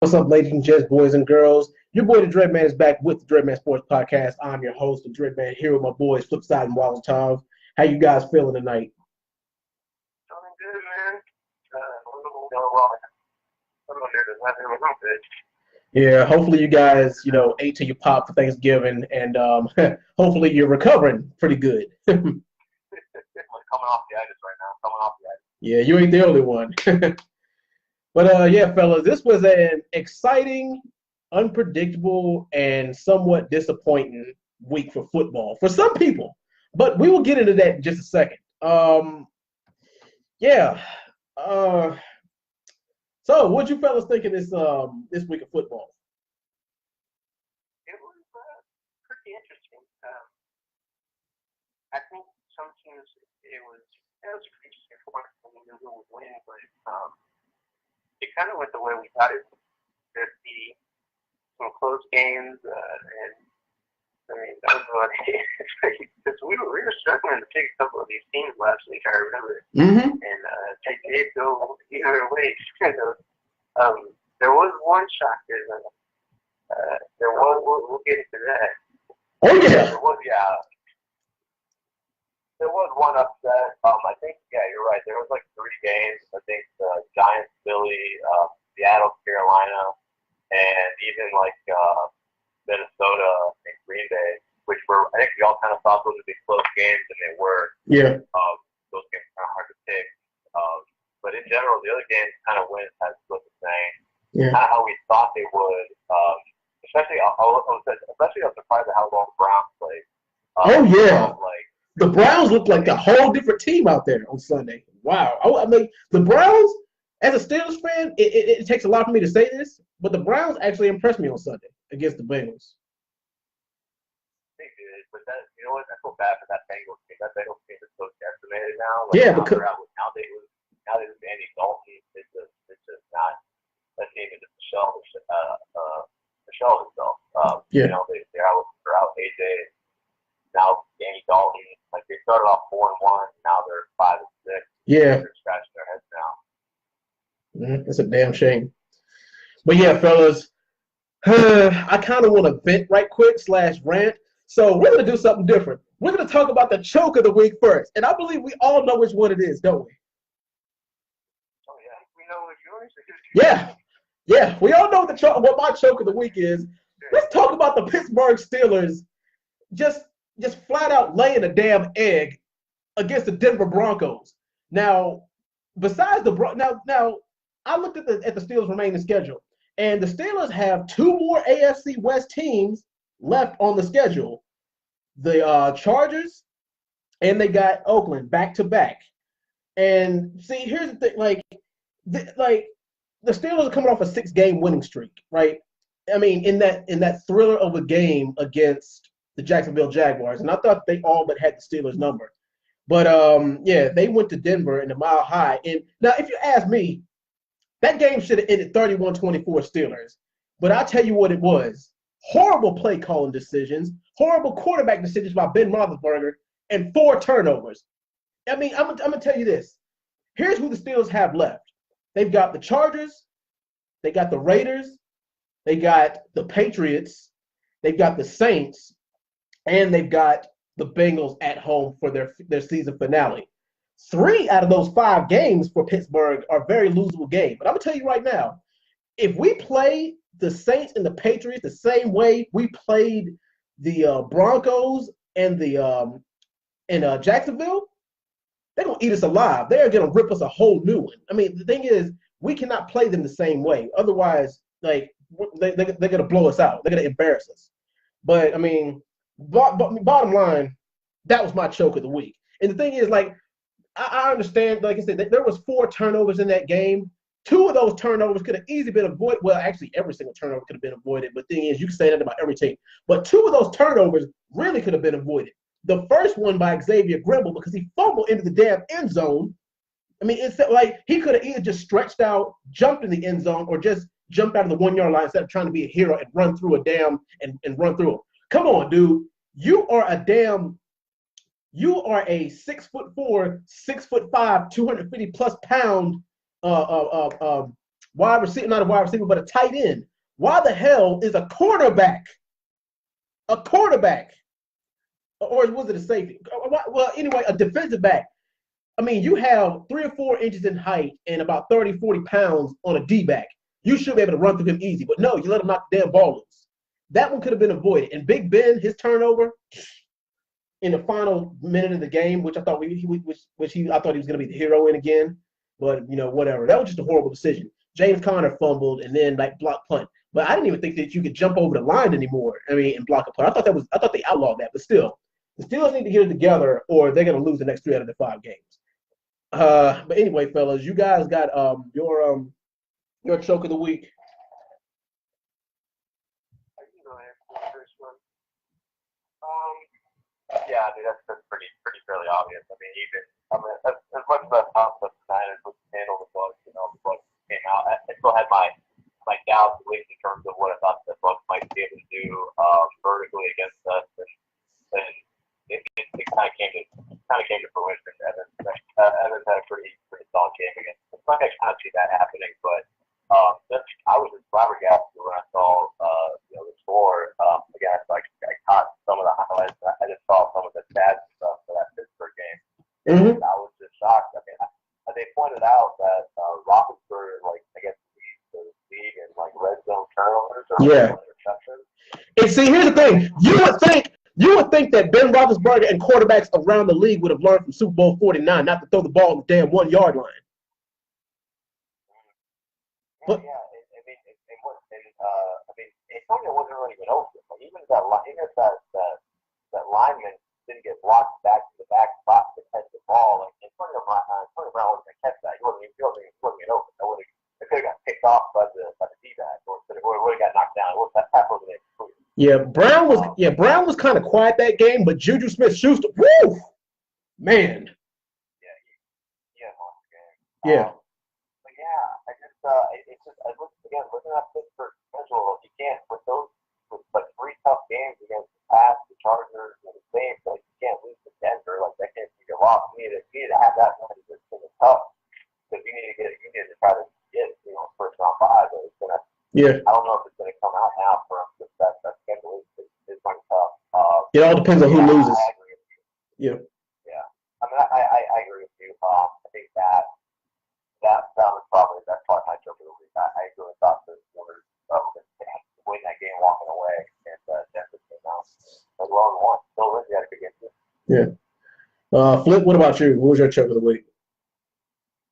What's up, ladies and gents, boys and girls? Your boy, the Dreadman, is back with the Dreadman Sports Podcast. I'm your host, the Dreadman, here with my boys, Flipside and Wallace Tom. How you guys feeling tonight? Feeling good, man. Feeling well. Someone there does not feel real good. Yeah, hopefully you guys, ate till you pop for Thanksgiving, and hopefully you're recovering pretty good. Like coming off the itis right now. Coming off the itis. Yeah, you ain't the only one. But yeah, fellas, this was an exciting, unpredictable, and somewhat disappointing week for football for some people. But we will get into that in just a second. Yeah. Uh, so, what you fellas think of this week of football? It was pretty interesting. I think some teams it was pretty straightforward. I mean, who would win, but it kind of went the way we thought it would. There'd be some close games, and I mean that was about it. Because we were struggling to pick a couple of these teams last week. I remember, Mm-hmm. and they did go either way. There was one shocker. We'll get into that. Oh yeah. There was one upset. I think, you're right. There was like three games. I think the Giants, Philly, Seattle, Carolina, and even like Minnesota and Green Bay, which were, I think we all kind of thought those would be close games, and they were. Yeah. Those games are kind of hard to pick. But in general, the other games kind of went as was the same. Yeah. Kind of how we thought they would. Especially, I was surprised at how well the Browns played. Oh yeah. The Browns looked like a whole different team out there on Sunday. Wow. I mean, the Browns, as a Steelers fan, it takes a lot for me to say this, but the Browns actually impressed me on Sunday against the Bengals. They did, but you know what? I feel bad for that Bengals team. That Bengals team is so decimated now. Yeah, because now they lose Andy Dalton. It's just not that team is just a shell itself. Yeah. They're out AJ. Now Andy Dalton, like they started off 4-1, now they're 5-6. Yeah. They're scratching their heads now. That's a damn shame. But yeah, fellas, I kind of want to vent right quick / rant. So we're going to do something different. We're going to talk about the choke of the week first. And I believe we all know which one it is, don't we? Oh, yeah. We know what yours is. Yeah. Yeah. We all know what my choke of the week is. Let's talk about the Pittsburgh Steelers just flat out laying a damn egg against the Denver Broncos. Now, besides now I looked at the Steelers' remaining schedule, and the Steelers have two more AFC West teams left on the schedule: the Chargers, and they got Oakland back to back. And see, here's the thing: the Steelers are coming off a 6-game winning streak, right? I mean, in that thriller of a game against the Jacksonville Jaguars, and I thought they all but had the Steelers number. But yeah, they went to Denver in the Mile High. And now, if you ask me, that game should have ended 31-24 Steelers. But I'll tell you what it was: horrible play calling decisions, horrible quarterback decisions by Ben Roethlisberger, and 4 turnovers. I mean, I'm gonna tell you this. Here's who the Steelers have left. They've got the Chargers, they got the Raiders, they got the Patriots, they've got the Saints, and they've got the Bengals at home for their season finale. 3 out of those 5 games for Pittsburgh are very losable games. But I'm going to tell you right now, if we play the Saints and the Patriots the same way we played the Broncos and Jacksonville, they're going to eat us alive. They're going to rip us a whole new one. I mean, the thing is, we cannot play them the same way. Otherwise, they're going to blow us out. They're going to embarrass us. But, I mean, bottom line, that was my choke of the week. And the thing is, I understand, like I said, there was 4 turnovers in that game. 2 of those turnovers could have easily been avoided. Well, actually, every single turnover could have been avoided. But the thing is, you can say that about every team. But 2 of those turnovers really could have been avoided. The first one by Xavier Grimble, because he fumbled into the damn end zone. I mean, it's like he could have either just stretched out, jumped in the end zone, or just jumped out of the 1-yard line instead of trying to be a hero and run through a damn and run through it. Come on, dude. You are a 6'4", 6'5", 250+ pound wide receiver, not a wide receiver, but a tight end. Why the hell is a cornerback? A quarterback, or was it a safety? Well, anyway, a defensive back. I mean, you have 3 or 4 inches in height and about 30, 40 pounds on a D-back. You should be able to run through him easy, but no, you let him knock the damn ball loose. That one could have been avoided. And Big Ben, his turnover in the final minute of the game, which I thought I thought he was going to be the hero in again, but whatever. That was just a horrible decision. James Conner fumbled and then block punt. But I didn't even think that you could jump over the line anymore. I mean, and block a punt. I thought they outlawed that, but still, the Steelers need to get it together, or they're going to lose the next 3 out of the 5 games. But anyway, fellas, you guys got your choke of the week. I can go ahead for the first one. Yeah, I mean that's pretty fairly obvious. I mean, as much as I thought the Niners would handle the Bucs, the Bucs came out. I still had my doubts, at least in terms of what I thought the Bucs might be able to do vertically against us, and it kind of came to fruition. Evans had a pretty solid game against us. I kind of see that happening, but I was just flabbergasted when I saw the score. Again, I caught some of the highlights. I just saw some of the stats and stuff for that Pittsburgh game. Mm-hmm. And I was just shocked. I mean, they pointed out that Roethlisberger, I guess, leads the league in red zone turnovers or interceptions. And see, here's the thing: you would think that Ben Roethlisberger and quarterbacks around the league would have learned from Super Bowl 49 not to throw the ball on the damn 1 yard line. But yeah, Antonio wasn't really even open. Even if that lineman didn't get blocked back to the back spot to catch the ball, Antonio Brown wasn't going to catch that. He wasn't even open. It could have got picked off by the D-back, or it would have got knocked down. That was an exclusion. Yeah, Brown was kind of quiet that game, but Juju Smith-Schuster, woo, man. Yeah, he had a monster game. Yeah. But yeah, looking at Pittsburgh's schedule, you can't with 3 tough games against the Pats, the Chargers, and the Saints. You can't lose to Denver. That can't be your loss. You need to have that one that's tough, because you need to try to get first round bye. But it's gonna. Yeah. I don't know if it's gonna come out now for him, because that schedule is pretty tough. It all depends on who loses. I agree with you. Yeah. Yeah. I mean, I agree with you. I think that was probably the best part of my joke of the week. I really thought the Steelers win that game walking away, and Denver came out well and won. Still really had a good game too. Yeah. Flip, what about you? What was your choke of the week?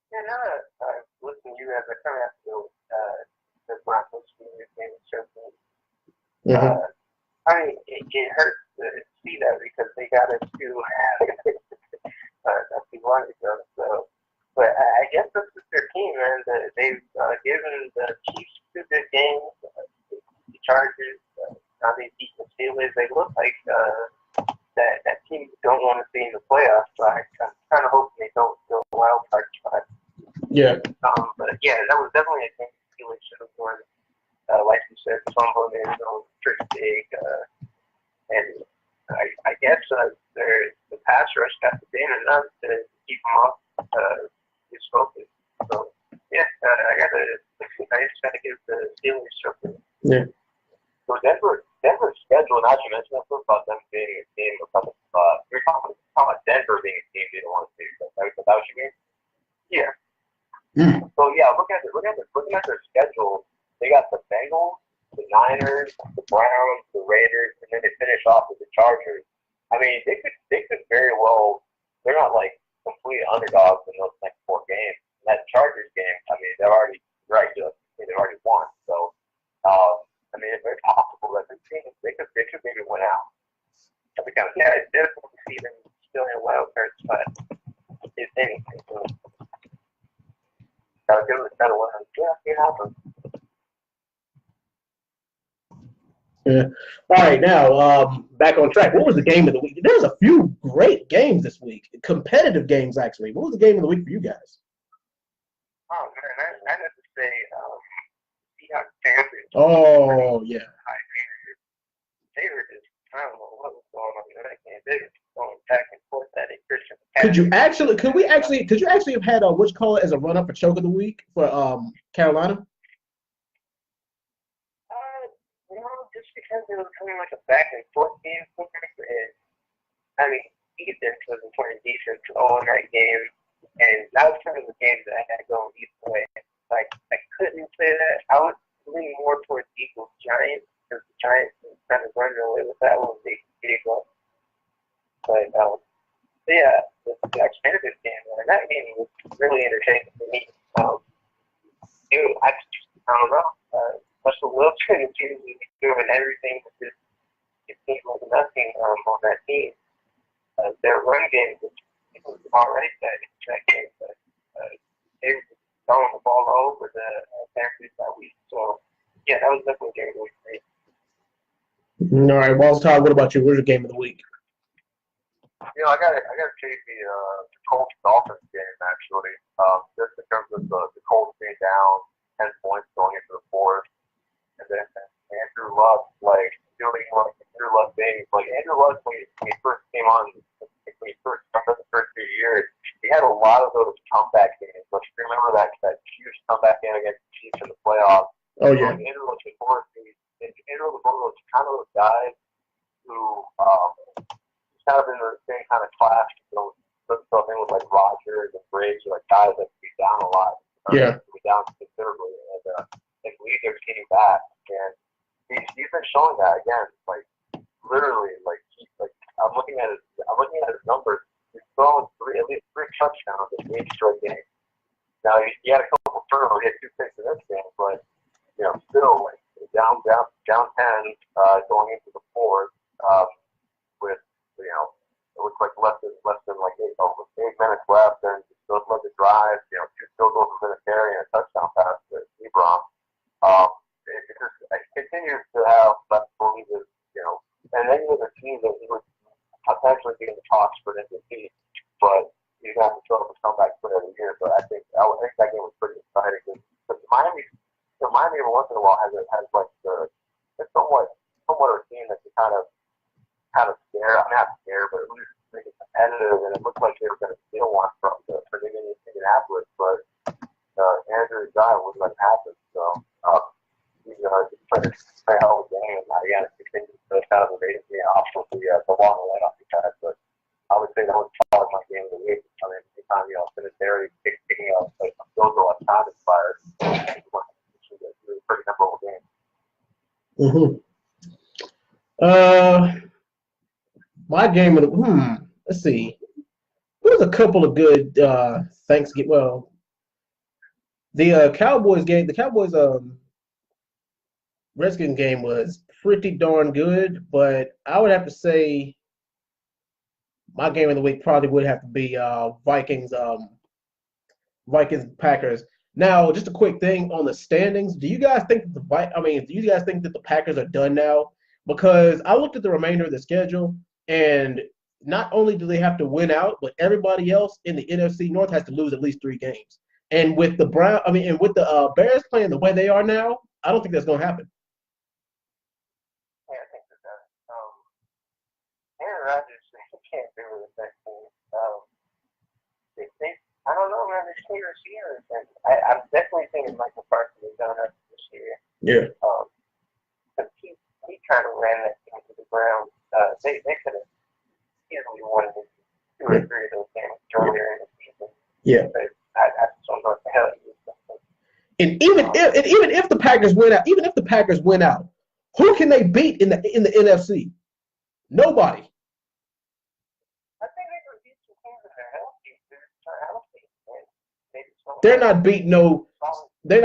Yeah, now that I listen to you guys, I kind of have to go the Broncos game is choking. I mean, it hurts to see that, because they got us to not too long ago. So, but I guess that's just their team, man. They've given the Chiefs 2 good games. The Chargers, now they beat the Steelers. They look like that team don't want to see in the playoffs. So I'm kind of hoping they don't go wild card spot. Yeah. But yeah, that was definitely a game the Steelers should have won. Like you said, fumbling in pretty big, and I guess the pass rush got the band enough to keep them off his focus. So yeah, I just gotta give the Steelers something. Yeah. So Denver's schedule, now you mentioned that about them being a team, you're talking about Denver being a team they don't want to see. Is that what you mean? Yeah. Mm. So yeah, looking at their schedule, they got the Bengals, the Niners, the Browns, the Raiders, and then they finish off with the Chargers. I mean, they could very well. They're not complete underdogs in those next 4 games. And that Chargers game, I mean, they've already won. So, I mean, it's very possible that the team they could maybe win out. It's difficult to see them still in a wild card spot, if anything. So, gotta give them a better one. Yeah, it happens. Yeah. All right, now back on track. What was the game of the week? There was a few great games this week, competitive games actually. What was the game of the week for you guys? Oh man, I have to say, Seahawks Panthers. Oh yeah. Favorite is I don't know what was going on in that game. They were going back and forth. support that in Christian. Could you actually have had what you call it as a run up for choke of the week for Carolina? No, just because it was kind of like a back and forth game for me. I mean, defense was important. Defense all night game, and that was kind of the game that I had going either way. Like I couldn't say that. I was leaning more towards Eagles Giants because the Giants was kind of running away with that one. They did go, but yeah, the Panthers game, man, that game was really entertaining for me. I don't know. Russell Wilson is usually doing everything with his team like nothing on that team. Their run game was already that game, but they were throwing the ball over the Panthers that week. So, yeah, that was definitely a game of the week for me. All right, Walls Todd, what about you? Where's your game of the week? I got to take the Colts Dolphins game actually. Just in terms of the Colts being down 10 points going into the fourth. And then Andrew Luck, doing what Andrew Luck did. Andrew Luck, when he first came on, when he first started the first few years, he had a lot of those comeback games. Like, remember that huge comeback game against the Chiefs in the playoffs? Oh, yeah. Andrew Luck was one of those kind of those guys who kind of in the same kind of class, something with Rodgers and Briggs, guys that be down a lot. Yeah. Be down considerably. And lead their team back, and he's been showing that again. Literally, I'm looking at his numbers. He's thrown at least three touchdowns in 8 straight games. Now he had a couple of turnovers. He had 2 picks in this game, but still down 10 going into the fourth with it looks like less than 8 minutes left, and still led the drive. 2 field goals within a carry and a touchdown pass to Ebron. It continues to have less believers, and then with a team that he was potentially getting the talks for an MVP, but he's going to have to show up a comeback player of the year. But I think that game was pretty exciting. Because Miami every once in a while has it's somewhat a team that can kind of scare. I'm not scared, but at least make it competitive. And it looked like they were going to steal one from Indianapolis, but Andrew died wasn't going to happen. So he's just playing a hell of a game. Again, it continues to kind of evade me off with the long layoff he had. But I would say that was probably my game of the week. I mean, anytime Vinatieri picking up those are time inspired. It was a pretty memorable game. My game of the let's see. There was a couple of good Thanksgiving. Well, the Cowboys game, the Cowboys Redskins game was pretty darn good, but I would have to say my game of the week probably would have to be Vikings Packers. Now, just a quick thing on the standings. Do you guys think that the Packers are done now? Because I looked at the remainder of the schedule, and not only do they have to win out, but everybody else in the NFC North has to lose at least 3 games. And with the Bears playing the way they are now, I don't think that's going to happen. Yeah, I think that does. Aaron Rodgers can't do it with that team. I don't know, man. There's 2 receivers, and I'm definitely thinking Michael Parsons has done that this year. Yeah. He kind of ran that team to the ground. They could have easily won 2 or 3 of those games earlier in the season. Yeah. But I don't know what the hell he was doing. And even if the Packers win out, who can they beat in the NFC? Nobody. I think they could beat some teams that are healthy. They're not beating no. They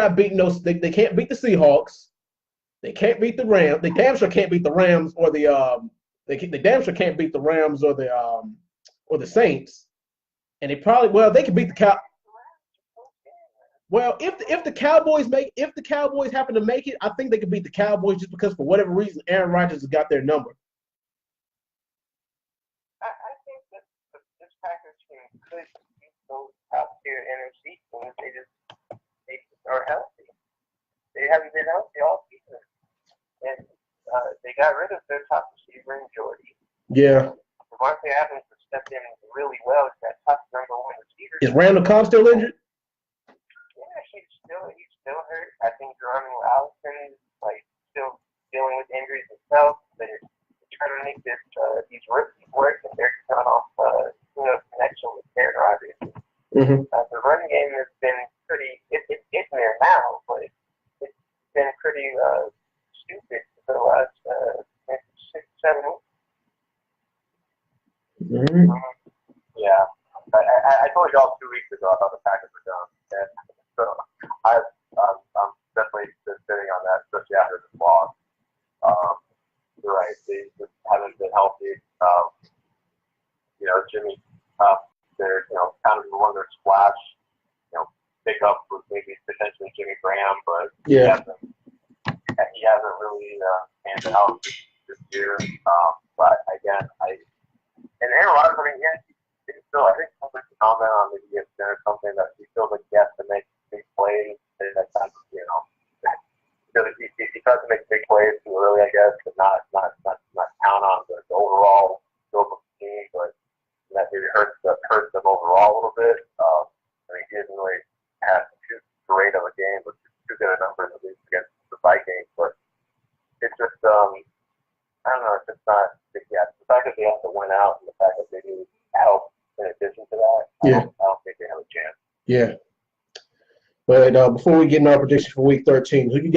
can't beat the Seahawks. They can't beat the Rams. They damn sure can't beat the Rams or the. They damn sure can't beat the Rams or the Saints. And they can beat the Cow. Well, if the Cowboys happen to make it, I think they could beat the Cowboys just because for whatever reason Aaron Rodgers has got their number. I think that this Packers team could beat those top tier NFC teams. They are healthy. They haven't been healthy all season, and they got rid of their top receiver in Jordy. Yeah. Devontae Adams has stepped in and Is Randall Cobb still injured? Yeah, he's still hurt. I think Geronimo Allison like still dealing with injuries himself. They're trying to make these rookies work, and they're coming off connection with Aaron Rodgers. Mm-hmm. The running game has been pretty. It's there now, but it's been pretty stupid for the last 6, 7 weeks. Mm-hmm. Yeah. I told y'all 2 weeks ago I thought the Packers were done. And so I'm definitely been sitting on that, especially after this loss. You're right. They just haven't been healthy. Jimmy, they're, kind of one of their splash, pickup was maybe potentially Jimmy Graham, but yeah. he hasn't really panned out this year. But again, and Aaron Rodgers, I mean, yeah, I think something to comment on maybe ESPN or something that he feels like he has to make big plays and that kind of, because he tries to make big plays too early, I guess, but not count on the overall scope of the team, but that maybe hurts them overall a little bit. I mean, he didn't really have too great of a game, but too good a numbers at least against the Vikings, but it's just, I don't know, it's just not, yeah, the fact that they have to win out and the fact that they need help in addition to that, yeah. I don't think they have a chance. Yeah. But before we get into our prediction for Week 13, who do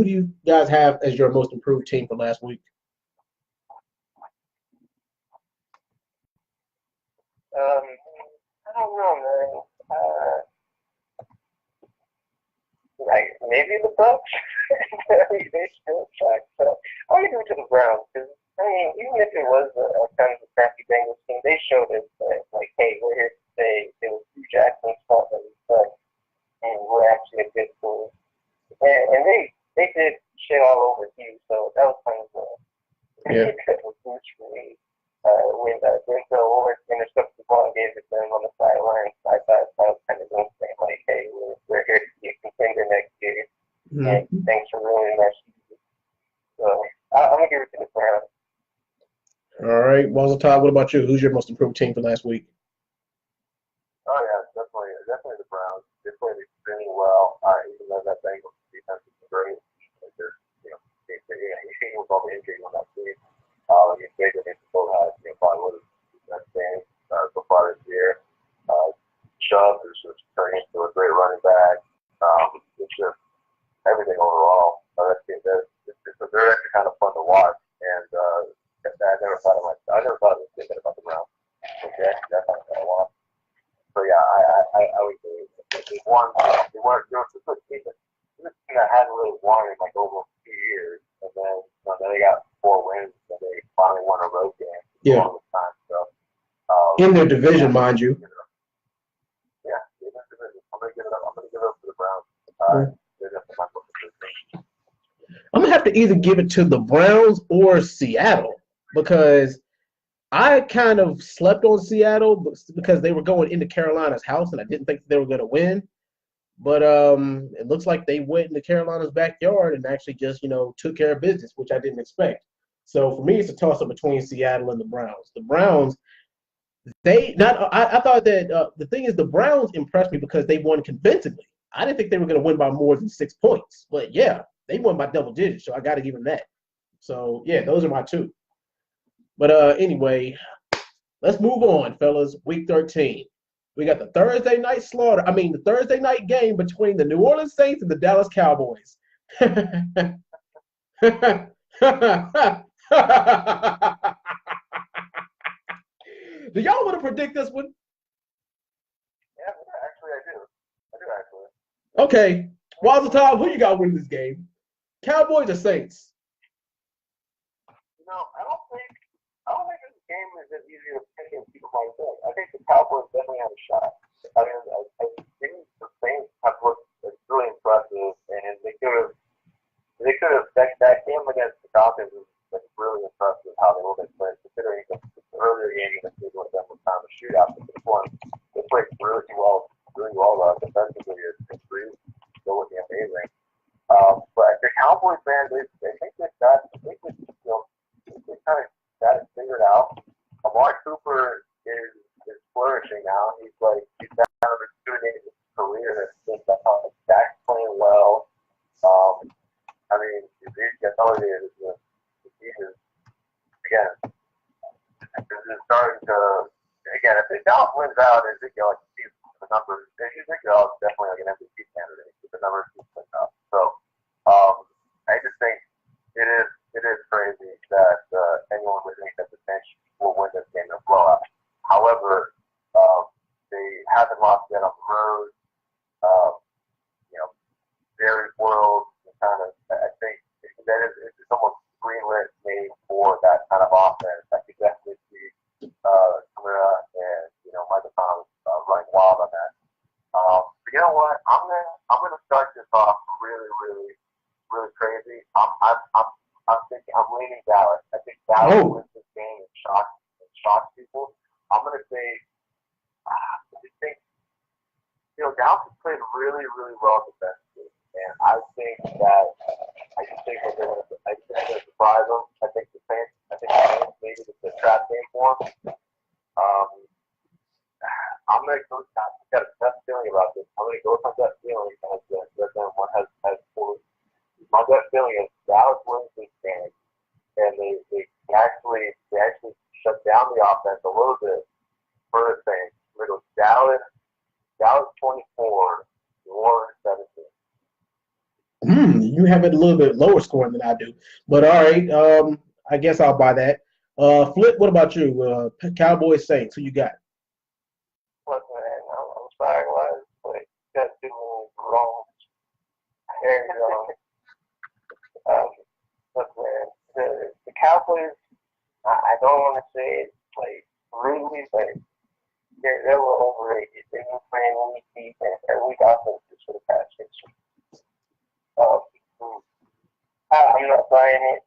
you guys have as your most improved team for last week? I don't know, man. Like maybe the Bucks. They still suck. So I'm gonna give it to the Browns because I mean, even if it was a kind of a crappy Bengals team, they showed us that like, hey, we're here to stay. It was Hugh Jackson's fault that we sucked, and we're actually a good team. And they did shit all over Hugh, so that was kind of a boost for me. When Denzel Ward intercepted the ball and gave it to him on the sideline, I thought that was kind of saying like, hey, we're here to be a contender next year. Mm-hmm. And thanks for ruining our season. So I'm gonna give it to the Browns. All right, Wazzle Todd, what about you? Who's your most improved team for last week? Oh yeah, definitely the Browns. They played extremely well, even though that Bengals defense is great. You see with all the injuries on that team. You think that they still had, probably would have best game so far this year. Chubb is just turning into a great running back. It's just everything overall. They're actually kind of fun to watch, and I never thought of this thinking about the Browns. Okay, that's kind of watch. So yeah, I would say they won. They weren't. There was a good team that hadn't really won in like over 2 years, and then they got 4 wins, and they finally won a road game. Yeah. All the time, so, in their division, mind you. Yeah, in their division. I'm gonna give it up to the Browns. They're definitely my team. I'm gonna have to either give it to the Browns or Seattle because I kind of slept on Seattle because they were going into Carolina's house and I didn't think they were going to win. But it looks like they went into Carolina's backyard and actually just, took care of business, which I didn't expect. So for me, it's a toss-up between Seattle and the Browns. The Browns, I thought that the thing is the Browns impressed me because they won convincingly. I didn't think they were going to win by more than 6 points. But, yeah, they won by double digits, so I got to give them that. So, yeah, those are my two. But anyway, let's move on, fellas. Week 13. We got the Thursday night game between the New Orleans Saints and the Dallas Cowboys. Do y'all want to predict this one? Yeah, actually, I do. Okay. Wazzle Todd, who you got winning this game? Cowboys or Saints? I don't think this game is as easy as people might think. I think the Cowboys definitely have a shot. I mean, I think the Saints have looked really impressive, and they could have that game against the Falcons was really impressive how they were going to play, considering the earlier game against New England was kind of a shootout. But this one, they played really well defensively. It's really still looking amazing. But the Cowboys, man, they think they kind of got it figured out. Amari Cooper is flourishing now. He's down elevated the season again. It's starting to again. If Dallas wins out and they get like the numbers, if you think Dallas definitely like an MVP candidate if the numbers keep going up. So I just think it is crazy that anyone would think that the bench will win this game in a blowout. However, they haven't lost yet on the road. You know, very world kind of. I think that it's almost greenlit made for that kind of offense. I could definitely see Kamara and Michael Thomas running wild on that. But you know what? I'm gonna start this off really, really, really crazy. I'm thinking I'm leaning Dallas. I think Dallas wins this game and shocks people. I'm gonna say I just think Dallas has played really, really well defensively, and I think that they're gonna surprise them. I think the Saints maybe the trap game for them. I'm gonna go. I've got a gut feeling about this. I'm gonna go with my gut feeling as one has told. My gut feeling is Dallas wins this game, and they actually shut down the offense a little bit for the Saints. We're gonna go Dallas 24, New Orleans 17. You have it a little bit lower scoring than I do, but all right. I guess I'll buy that. Flip, what about you? Cowboys Saints, who you got? Look, man, I'm sorry, like got too many wrong. Look, man, the Cowboys. I don't want to say it like rudely, but they were overrated. They've been playing weak defense and weak offenses for the past 6 weeks. I'm not buying it.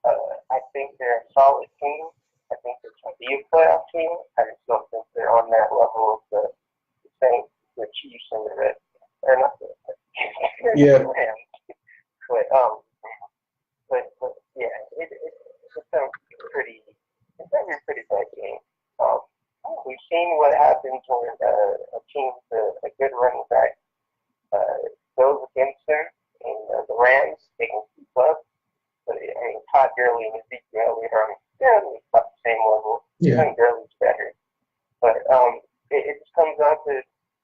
I think they're a solid team. I think they're going to be a playoff team. I just don't think they're on that level of the Saints, the Chiefs, and the Reds. Or not the Rams. But yeah, it's a pretty bad game. We've seen what happens when a team's a good running back goes against them, and the Rams, they can keep up. But Todd Gurley and Ezekiel Elliott are about the same level. Yeah. I think Gurley's better. But it just comes down to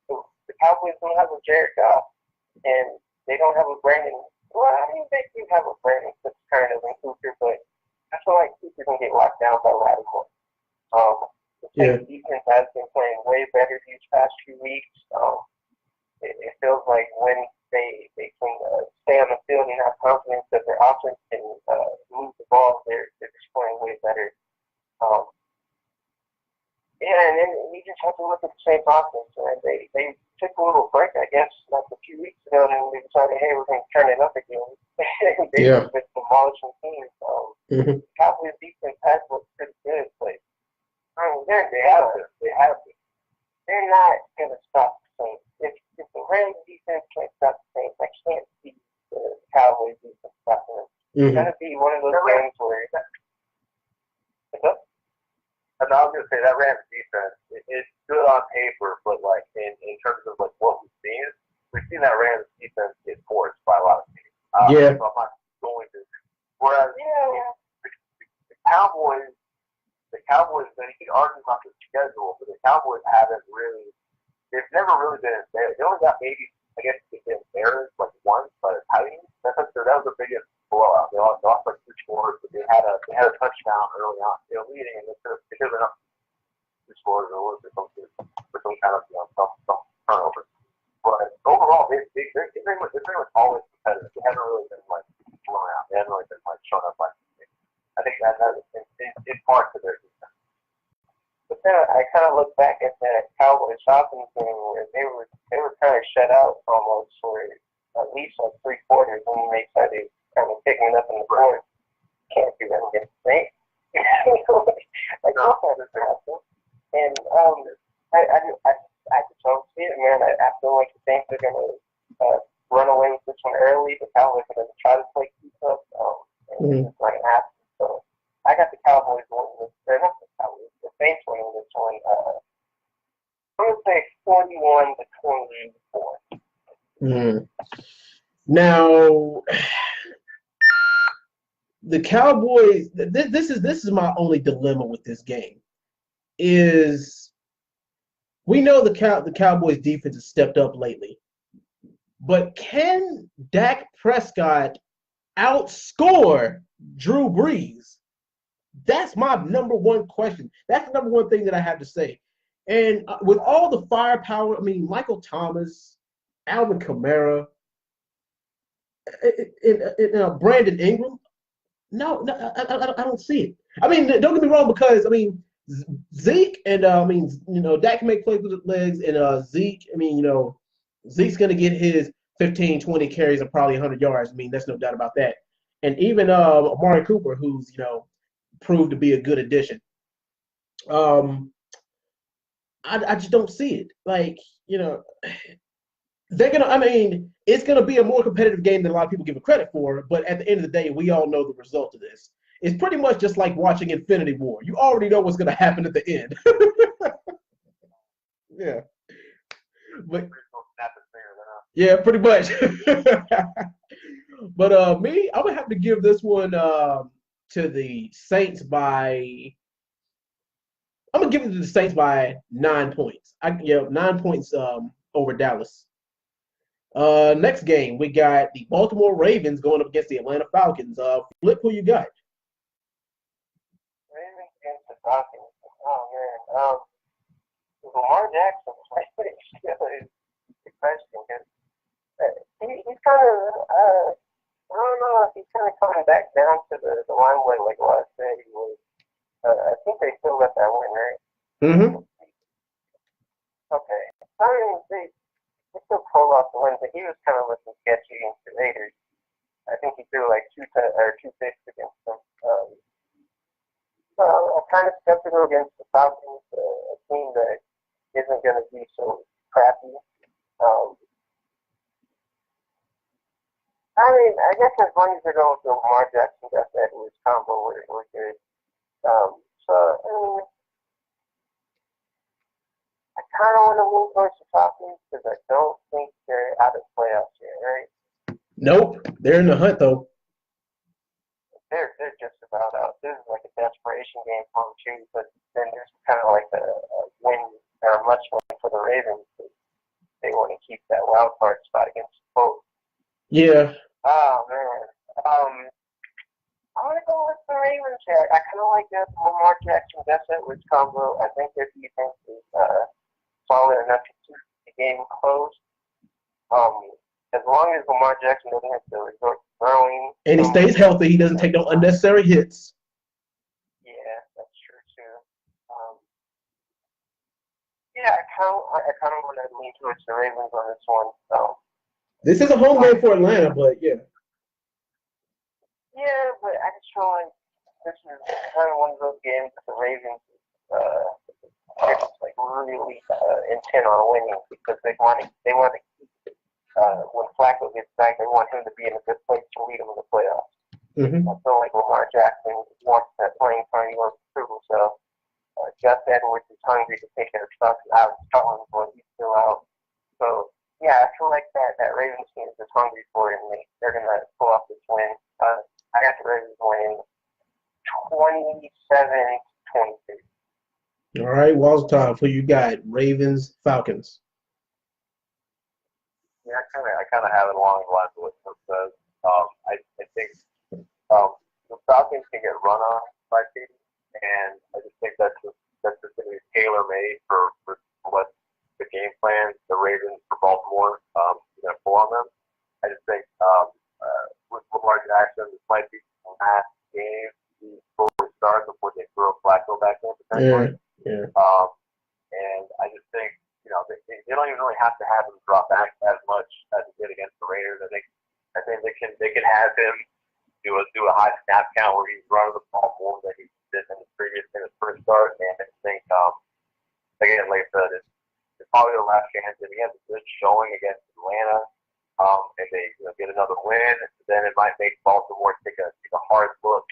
the Cowboys don't have a Jared Goff, and they don't have a Brandon. Well, I mean, they do have a Brandon that's kind of in Cooper, but I feel like Cooper can get locked down by Lattimore. The defense has been playing way better these past few weeks. It feels like when they can stay on the field and have confidence that their offense can move the ball, they're just playing way better. And then you just have to look at the same offense. And they took a little break, I guess, like a few weeks ago, and they decided, hey, we're going to turn it up again. They've been demolishing teams. The Cowboys defense has looked pretty good, but they have to. They're not going to stop the Saints. If the Rams defense can't stop the Saints, I can't see the Cowboys defense stopping them. It's going to be one of those games where And I was gonna say that Rams defense, it's good on paper, but like in terms of like what we've seen that Rams defense get forced by a lot of teams. So I'm not going to. Whereas the Cowboys, then you could argue about the schedule, but the Cowboys haven't really. They've never really been embarrassed. They only got maybe, I guess, they've been embarrassed like once by the Titans. That was the biggest blowout. They lost like 2 scores, but they had a touchdown early on. They were leading, and they could have been up 2 scores or some kind of some turnover. But overall, they're pretty much always competitive. They haven't really been like blown out. They haven't really been like shown up like. I think that is part of their defense. But then I kind of look back at that Cowboys Falcons game where they were kind of shut out almost for at least like 3 quarters, and they started kind of picking it up in the fourth. Can't do that against the Saints. Like no. That happen. And I just don't see it, man. I feel like the Saints are gonna run away with this one early. The Cowboys are gonna try to play keep up, and it's not gonna happen. So I got the Cowboys winning this. They're not the Cowboys. The Saints winning this one. I'm gonna say 41-24. Now, the Cowboys. This is my only dilemma with this game. Is we know the Cowboys defense has stepped up lately, but can Dak Prescott outscore Drew Brees? That's my number one question. That's the number one thing that I have to say. And with all the firepower, I mean, Michael Thomas, Alvin Kamara, and Brandon Ingram, no, I don't see it. I mean, don't get me wrong, because I mean, Zeke and Dak can make plays with his legs, and Zeke, I mean, Zeke's gonna get his 15, 20 carries and probably 100 yards. I mean, there's no doubt about that. And even Amari Cooper, who's proved to be a good addition. I just don't see it. Like, they're gonna. I mean, it's gonna be a more competitive game than a lot of people give it credit for. But at the end of the day, we all know the result of this. It's pretty much just like watching Infinity War. You already know what's gonna happen at the end. Yeah, but yeah, pretty much. But me, I would have to give this one to the Saints by. I'm gonna give it to the Saints by 9 points. 9 points over Dallas. Next game, we got the Baltimore Ravens going up against the Atlanta Falcons. Flip, who you got? Ravens against the Falcons. Oh man. Lamar Jackson is the question because he's kind of I don't know if he's kind of coming back down to the limelight like what I said he was. I think they still let that win, right? Mm-hmm. Okay. I mean, they still pulled off the win, but he was kind of looking sketchy against the Raiders. I think he threw like two picks against them. I'm kind of skeptical against the Falcons, a team that isn't going to be so crappy. I mean, I guess as long as they're going with the Lamar Jackson, Gus Edwards combo, we're good. So, I mean, I kind of want to move towards the Falcons because I don't think they're out of the playoffs yet, right? Nope, they're in the hunt though. They're just about out. This is like a desperation game for them too, but then there's kind of like a win or a much win for the Ravens. They want to keep that wild card spot against the Colts. Yeah. Oh man. I'm gonna go with the Ravens here. I kind of like that Lamar Jackson, Gus Edwards combo. I think their defense is solid enough to keep the game close. As long as Lamar Jackson doesn't have to resort to throwing, And he stays healthy, he doesn't take no unnecessary hits. Yeah, that's true too. Yeah, I kind of want to lean towards the Ravens on this one. This is a home game for Atlanta, but yeah. Yeah, but I just feel like this is kind of one of those games that the Ravens they're just like really intent on winning because they want to keep when Flacco gets back, they want him to be in a good place to lead them in the playoffs. Mm-hmm. I feel like Lamar Jackson wants that playing time. He wants to prove himself. Gus Edwards is hungry to take their stuff out of Scotland, but he's still out. So yeah, I feel like that Ravens team is just hungry for it, and they're gonna pull off this win. I got the Ravens winning 27-22. All right, Walls time. Who you got? Ravens, Falcons. Yeah, I kind of have it along the lines of what Tim says. I think the Falcons can get run on by teams, and I just think that's just going to be tailor made for what the game plan the Ravens for Baltimore going to pull on them. I just think with Lamar Jackson, this might be the last game before we start before they throw Flacco back in potentially. Yeah. And I just think they don't even really have to have him drop back as much as he did against the Raiders. I think they can have him do a high snap count where he's running the ball more than he did in his first start. And I think again, like I said, it's probably the last chance. If he has a good showing against Atlanta, and they get another win, then it might make Baltimore take a hard look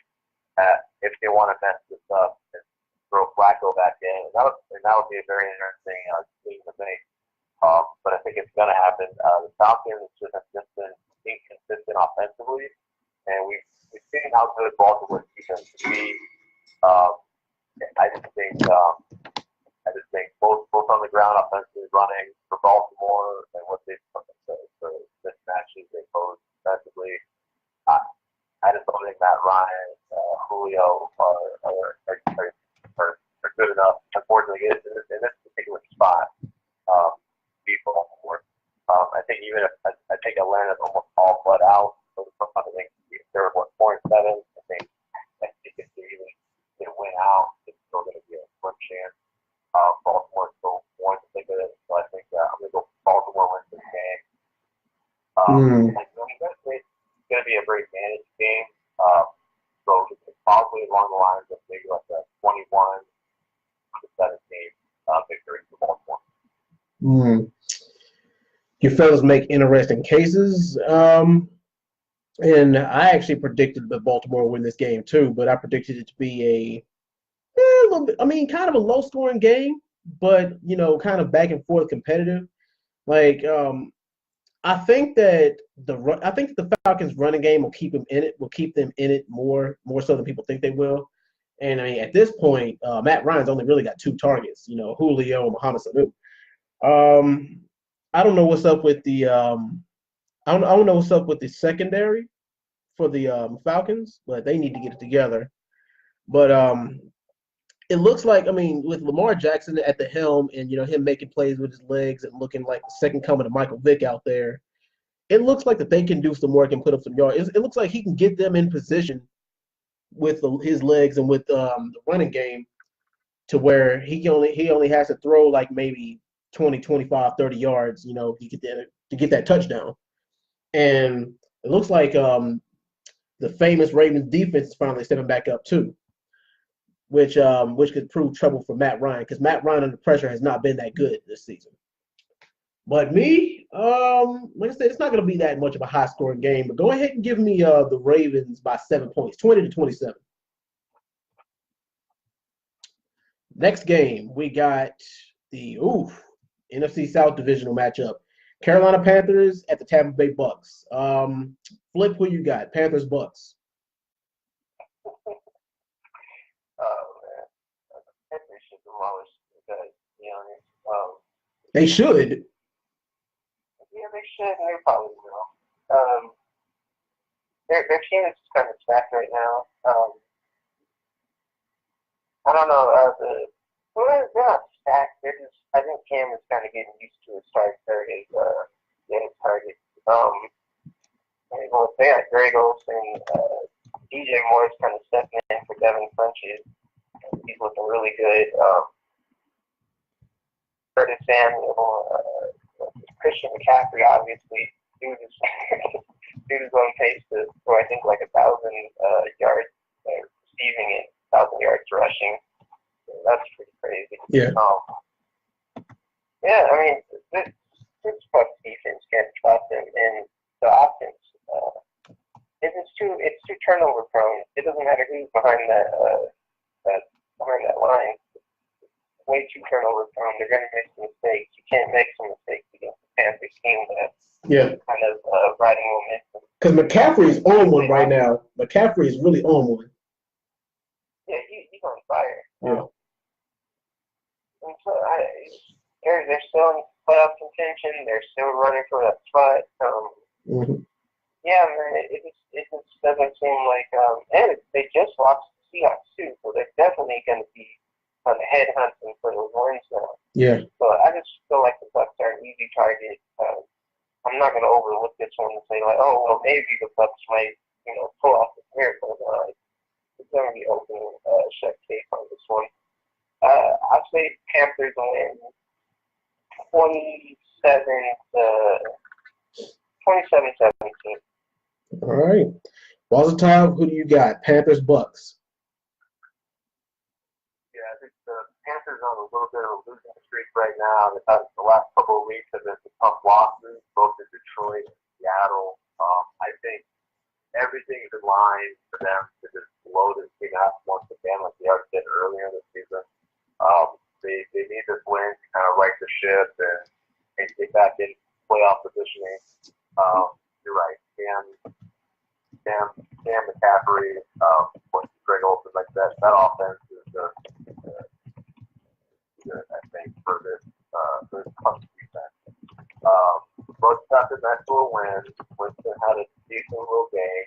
at if they want to mess this up and throw Flacco back in. And that would be a very interesting thing to make. But I think it's going to happen. The Falcons just have been inconsistent offensively, and we've seen how good Baltimore's defense can be. Um, I just think both on the ground, offensively running for Baltimore, and what they've for mismatches they pose defensively. I, I just don't think Matt Ryan, Julio are good enough. Unfortunately, in this particular spot, to beat Baltimore. I think I think Atlanta's almost all but out. So I think they're 4-7. I think if they even win out, it's still going to be a slim chance. Baltimore still wants to think of it, so I think I'm going to go Baltimore wins this game. It's going to be a very managed game. So it's probably along the lines of maybe like a 21-17 victory for Baltimore. You fellas make interesting cases. And I actually predicted that Baltimore would win this game too, but I predicted it to be a little bit, kind of a low-scoring game, but kind of back and forth competitive. Like, I think that the Falcons' running game will keep them in it more so than people think they will. And at this point, Matt Ryan's only really got 2 targets. Julio and Mohamed Sanu. I don't know what's up with the I don't know what's up with the secondary for the Falcons, but they need to get it together. But it looks like, with Lamar Jackson at the helm and, him making plays with his legs and looking like the second coming of Michael Vick out there, it looks like that they can do some work and put up some yards. It looks like he can get them in position with his legs and with the running game to where he only has to throw like maybe 20, 25, 30 yards, to get that touchdown. And it looks like the famous Ravens defense is finally stepping back up too, which could prove trouble for Matt Ryan, because Matt Ryan under pressure has not been that good this season. But me, like I said, it's not going to be that much of a high-scoring game. But go ahead and give me the Ravens by 7 points, 20-27. Next game, we got the NFC South divisional matchup. Carolina Panthers at the Tampa Bay Bucks. Flip, who you got? Panthers, Bucks. Panthers should demolish the guys, to be honest. They should. Yeah, they should. They probably will. Their team is kind of stacked right now. I don't know. They're not stacked. I think Cam is kind of getting used to his target. They got Greg Olsen, DJ Moore's kind of stepping in for Devin Funchess. He's looking really good. Curtis Samuel, Christian McCaffrey, obviously, dude is on pace to score, I think, like 1,000 yards receiving and 1,000 yards rushing. So that's pretty crazy. Yeah. This Bucs defense can't trust him, and the offense it's too turnover prone. It doesn't matter who's behind that line. It's way too turnover prone. They're going to make some mistakes. You can't make some mistakes against the Panthers team that's kind of riding momentum. Because McCaffrey is on one right now. McCaffrey is really on one. Yeah, he's on fire. Yeah. And so they're still in playoff contention. They're still running for that spot. Yeah, man, it just doesn't seem like and they just lost the Seahawks too, so they're definitely going to be on the head hunting for those wins now. Yeah. So I just feel like the Bucs are an easy target. I'm not going to overlook this one and say like, oh well, maybe the Bucs might pull off the miracle. It's going to be open shut case on this one. I say Panthers win 27-17. All right. Balzatov, who do you got? Panthers, Bucks. Yeah, I think the Panthers are on a little bit of a losing streak right now. The last couple of weeks have been some tough losses, both in Detroit and Seattle. I think everything is in line for them to just blow this team out once again, like they already did earlier in the season. They need this win to kind of right the ship and get back in playoff positioning. You're right. Cam But Greg Olson, like that offense is good, I think, for this Clemson defense. Both got the next little win. Winston had a decent little game,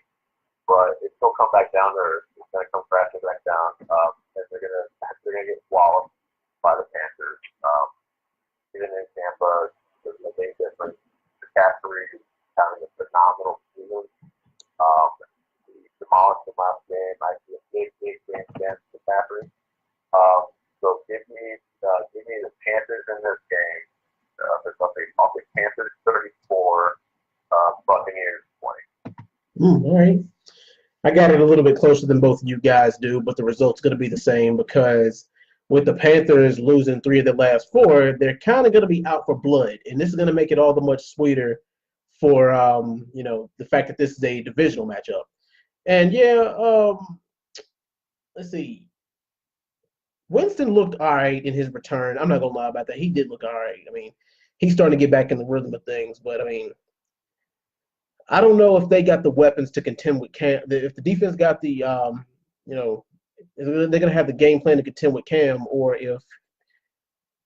but it's still come back down to earth. It's gonna come crashing back down, and they're gonna get swallowed by the Panthers. Even in Tampa, there's a big difference. McCaffrey is having a phenomenal season. He demolished the last game. I see a big game against McCaffrey. So give me the Panthers in this game. I'll be Panthers 34, Buccaneers 20. All right. I got it a little bit closer than both of you guys do, but the result's going to be the same because with the Panthers losing 3 of the last 4, they're kind of going to be out for blood, and this is going to make it all the much sweeter for the fact that this is a divisional matchup. And let's see. Winston looked all right in his return. I'm not going to lie about that. He did look all right. I mean, he's starting to get back in the rhythm of things, but I mean, I don't know if they got the weapons to contend with Cam. If the defense got the, they're going to have the game plan to contend with Cam, or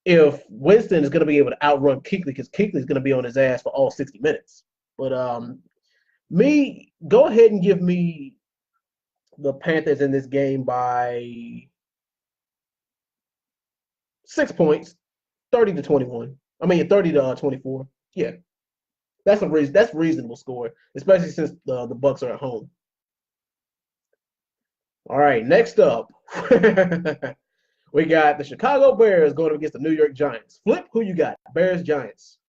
if Winston is going to be able to outrun Kuechly, because Kuechly is going to be on his ass for all 60 minutes. But go ahead and give me the Panthers in this game by 6 points, 30-21. I mean, 30-24. Yeah. That's a reasonable score, especially since the Bucs are at home. All right, next up, we got the Chicago Bears going up against the New York Giants. Flip, who you got? Bears, Giants.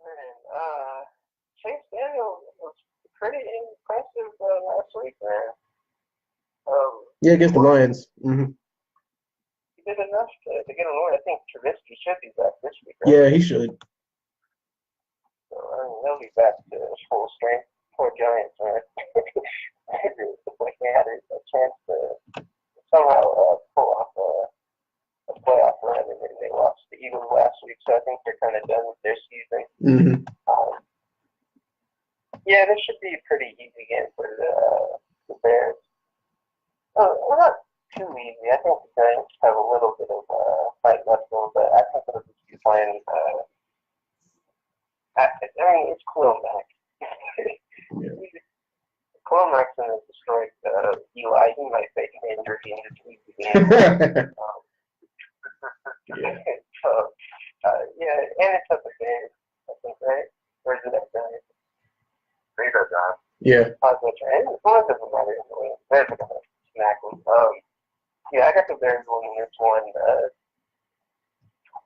Man, Chase Daniel was pretty impressive last week, man. Yeah, against the Lions. Mm-hmm. He did enough to get a win. I think Trubisky should be back this week, right? Yeah, he should. So, they'll be back to full strength. Poor Giants, man. Like they had a chance to somehow pull off a playoff run, and then they lost the Eagles last week, so I think they're kind of done with their season. Mm-hmm. Yeah, this should be a pretty easy game for the Bears. Well, not too easy. I think the Giants have a little bit of fight left in them, but I think they'll just be playing. I mean, it's Khalil Mack. Khalil Mackson has destroyed Eli. He might fake an injury and just leave the game. So, and it's at the Bears, I think, right? Or is it at Giants? Maybe that's not. Yeah. It doesn't matter anyway. Bears are going to smack them. I got the Bears winning this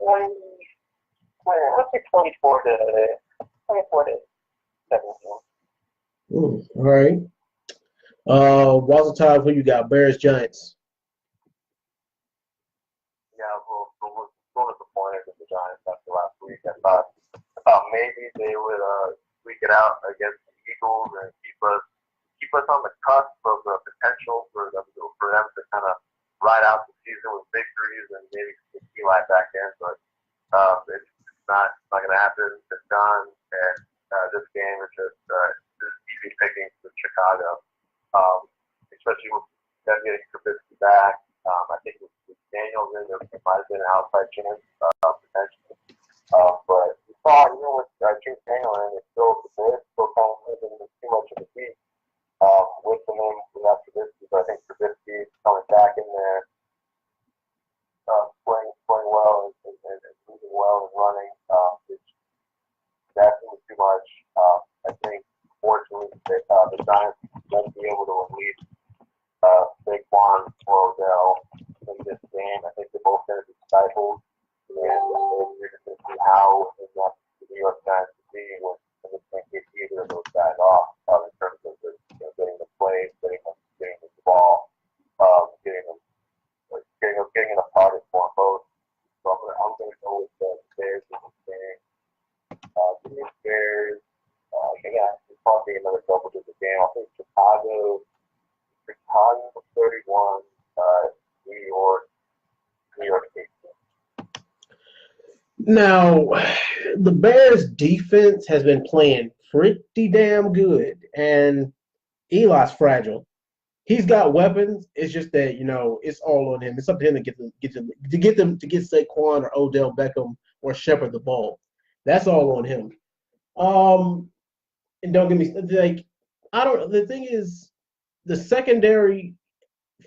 one 24 to 17. All right. Walter, who you got? Bears, Giants. Yeah, well, so disappointed with the Giants after last week. I thought maybe they would squeak it out against the Eagles and keep us on the cusp of the potential for them to kind of ride out the season with victories and maybe get Eli back in. But it's not going to happen. It's done, and this game is just easy pickings with Chicago, especially with them getting Trubisky back. I think with Daniels in there, it might have been an outside chance potentially. But you saw, with Chase Daniel in, it's still the Bears still kind of living too much of a beat with the name without Trubisky. But I think Trubisky is coming back in there, playing well and moving well and running. It's asking too much. I think, fortunately, the Giants won't be able to release Saquon or Odell in this game. I think they're both going to be stifled. And you're just going to see how enough the New York Giants to be when they can't get either of those guys off in terms of getting the plays, getting the ball, getting enough targets for them both. So I'm going to go with the Bears in this game. Give me the Bears. It's probably another double-digit game. I think Chicago 31, New York 18. Now, the Bears' defense has been playing pretty damn good, and Eli's fragile. He's got weapons. It's just that it's all on him. It's up to him to get Saquon or Odell Beckham or Shepard the ball. That's all on him. And don't get me like I don't. The thing is, the secondary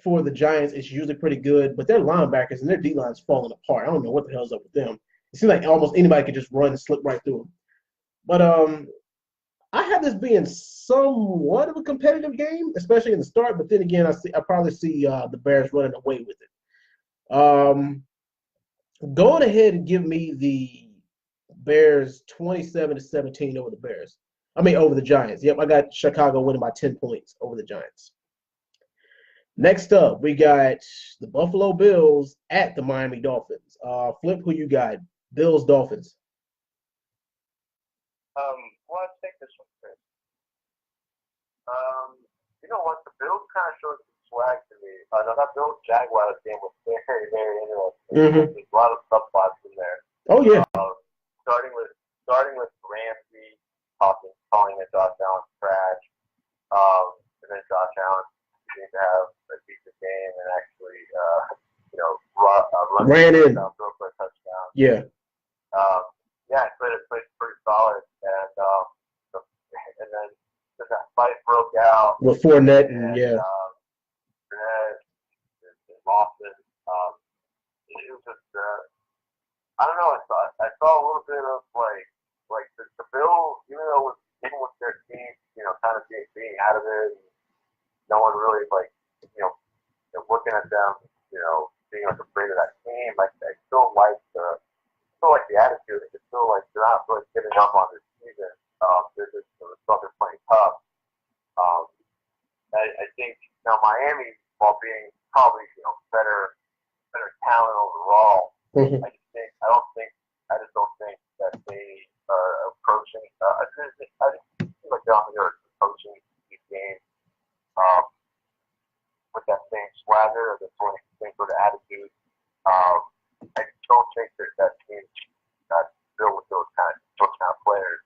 for the Giants is usually pretty good, but their linebackers and their D line's falling apart. I don't know what the hell's up with them. It seems like almost anybody could just run and slip right through them. But I have this being somewhat of a competitive game, especially in the start. But then again, I probably see the Bears running away with it. Going ahead and give me the Bears 27-17 over the Bears. Over the Giants. Yep, I got Chicago winning by 10 points over the Giants. Next up, we got the Buffalo Bills at the Miami Dolphins. Flip, who you got? Bills, Dolphins. Well, let's take this one first. You know what? The Bills kind of showed some swag to me. No, that Bills Jaguars game was very, very interesting. Mm-hmm. There's a lot of subplots in there. Oh yeah. Starting with Ramsey calling it Josh Allen trash, and then Josh Allen seemed to have a decent game and actually, ran in, throw for a touchdown. Yeah. Yeah, played pretty solid, and then that fight broke out with Fournette and Fournette and Lawson. It was just I don't know. I saw a little bit of like the Bills, even with their team, kind of being out of it, and no one really looking at them, being afraid of that team. I still like the attitude. It's still like they're not really giving up on this season. They're just they're playing tough. I think now Miami, while being probably better talent overall, Mm-hmm. I just don't think that they are approaching. I just feel like they're approaching these games with that same swagger or the same sort of attitude. I don't think that team that's built with those kind of players.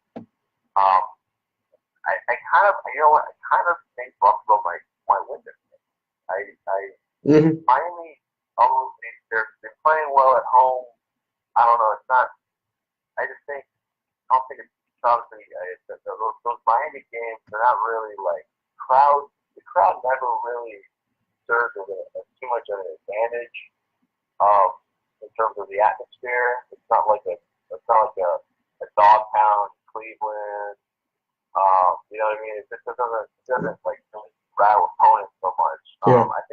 I kind of think Buffalo might win this game. Miami, although they're playing well at home, I don't know. It's not. I don't think it's obviously those Miami games. They're not really crowd. The crowd never really serves as too much of an advantage in terms of the atmosphere. It's not like a dog pound Cleveland. You know what I mean? It doesn't really rattle opponents so much. Yeah. I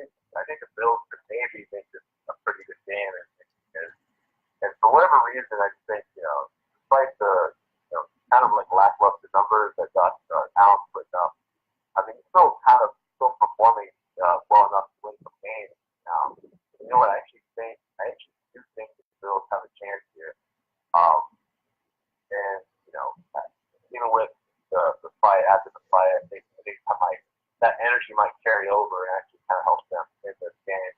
think the Bills could maybe make this a pretty good game, and for whatever reason, I just think despite the kind of lackluster numbers that Josh Allen put up, I mean he's still performing well enough to win some games. You know what? I actually do think the Bills have a chance here. And even with the fight after the fight, I think that energy might carry over and actually kind of help them in this game.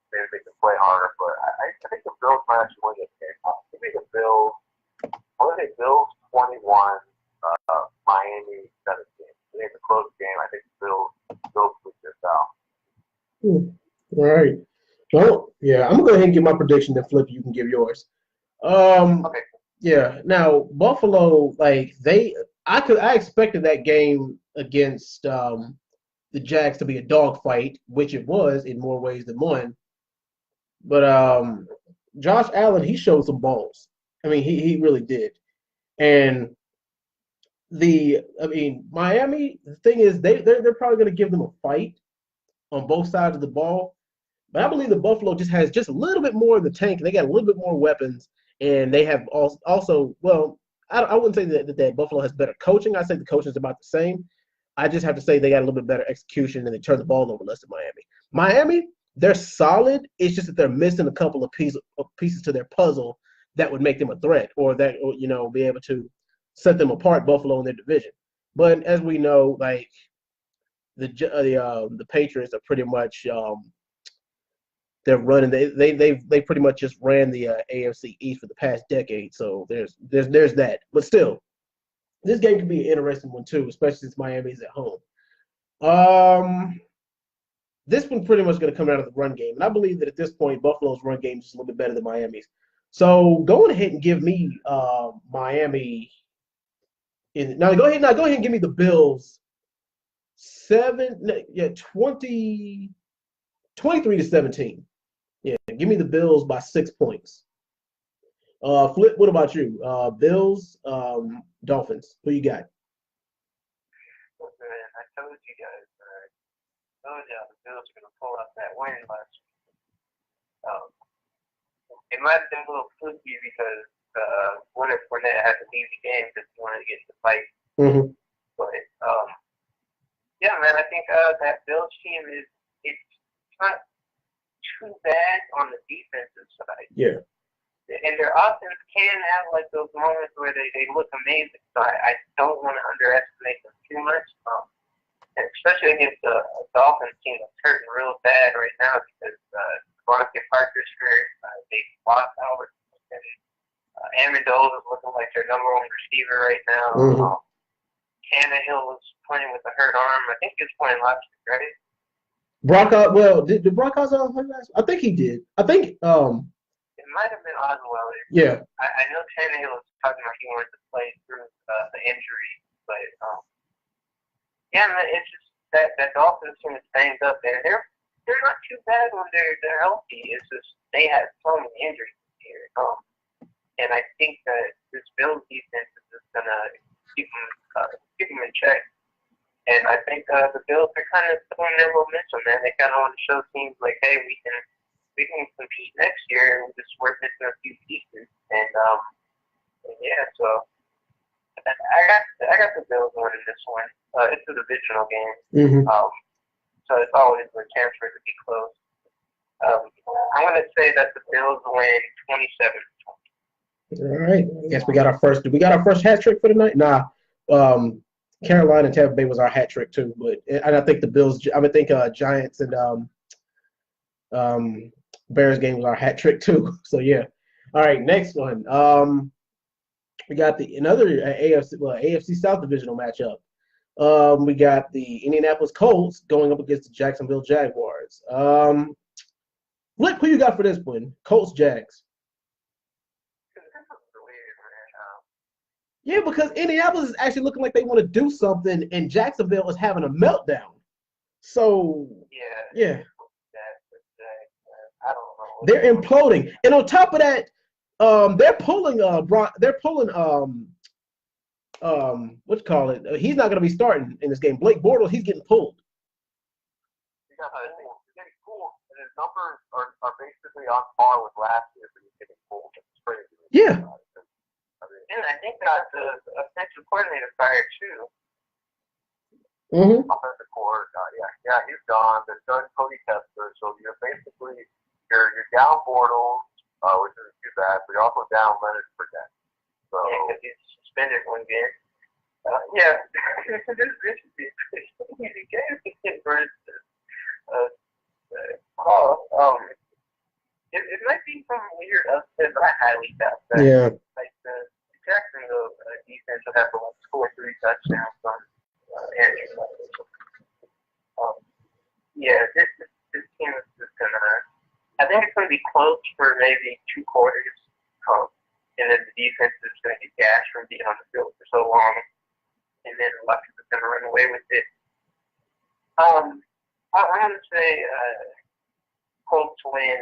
Maybe they can play harder, but I think the Bills might actually win this game. Maybe the Bills. What are they? Bills 21, Miami 17. I think it's a close game. I think the Bills push this out. All right. Well, yeah, I'm gonna go ahead and give my prediction. Then Flip, you can give yours. Okay. Yeah. Now Buffalo, I expected that game against the Jags to be a dogfight, which it was in more ways than one. But Josh Allen, he showed some balls. I mean, he really did. And Miami, the thing is, they're probably going to give them a fight on both sides of the ball. But I believe the Buffalo just has just a little bit more in the tank. They got a little bit more weapons, and they have also I wouldn't say that Buffalo has better coaching. I say the coaching is about the same. I just have to say they got a little bit better execution and they turn the ball over less than Miami. Miami, they're solid. It's just that they're missing a couple of pieces to their puzzle that would make them a threat or be able to set them apart, Buffalo in their division. But as we know, the Patriots are pretty much they're running. They pretty much just ran the AFC East for the past decade. So there's that. But still, This game could be an interesting one too, especially since Miami's at home. Um, this one pretty much going to come out of the run game, and I believe that at this point, Buffalo's run game is a little bit better than Miami's. So go ahead and give me Miami. Go ahead and give me the Bills 23-17. Yeah, give me the Bills by 6 points. Flip, what about you? Bills, Dolphins. Who you got? Man, I told you guys, the Bills are going to pull out that win last week. It might have been a little fluky because Fournette had an easy game because he wanted to get the fight. Mm-hmm. But yeah, man, I think that Bills team it's not too bad on the defensive side. Yeah. And their offense can have like those moments where they look amazing. So I don't want to underestimate them too much. And especially against the Dolphins team that's hurting real bad right now because Devontae Parker's hurt. They lost Albert. Amendola is looking like their number one receiver right now. Mm-hmm. Tannehill was playing with a hurt arm. I think he was playing last week, right? Did Brock Osweiler play last? I think he did. I think It might have been Osweiler. Yeah. I know Tannehill was talking about he wanted to play through the injury, but yeah, man, it's just that Dolphins team is banged up there. They're not too bad when they're healthy. It's just they have so many injuries here. And I think that this Bills defense is just gonna keep them in check. And I think the Bills are kind of throwing their momentum, man. They kind of want to show teams like, hey, we can compete next year. We're missing a few pieces. And yeah, so I got the Bills winning this one. It's a divisional game. Mm-hmm. So it's always a chance for it to be close. I'm gonna say that the Bills win 27-20. All right. I guess we got our first. Did we got our first hat trick for the night? Nah. Carolina and Tampa Bay was our hat trick too, and I think the Bills. I would think Giants and Bears game was our hat trick too. So yeah. All right. Next one. We got another AFC South divisional matchup. We got the Indianapolis Colts going up against the Jacksonville Jaguars. Flip, who you got for this one? Colts, Jags. Yeah, because Indianapolis is actually looking like they want to do something, and Jacksonville is having a meltdown. So yeah. I don't know. They're imploding, and on top of that, they're pulling what you call it? He's not going to be starting in this game. Blake Bortles, he's getting pulled. Yeah, it's getting cool, and his numbers are basically on par with last year, but he's getting pulled. It's crazy. Yeah. And I think that's the offensive coordinator fired too. Mm-hmm. Offensive coordinator, yeah, he's gone. They're starting Cody Kessler, so you're basically you're down Bortles, which isn't too bad, but you're also down Leonard Fournette. So because he's suspended one game. Yeah, this should be a easy game for instance. It might be some weird upset, but I highly doubt that. Yeah. Like the Jacksonville defense will have to score 3 touchdowns on Andrew. Yeah, this team is just gonna. I think it's gonna be close for maybe 2 quarters. And then the defense is gonna get gashed from being on the field for so long, and then Lux is gonna run away with it. I'm gonna say Colts win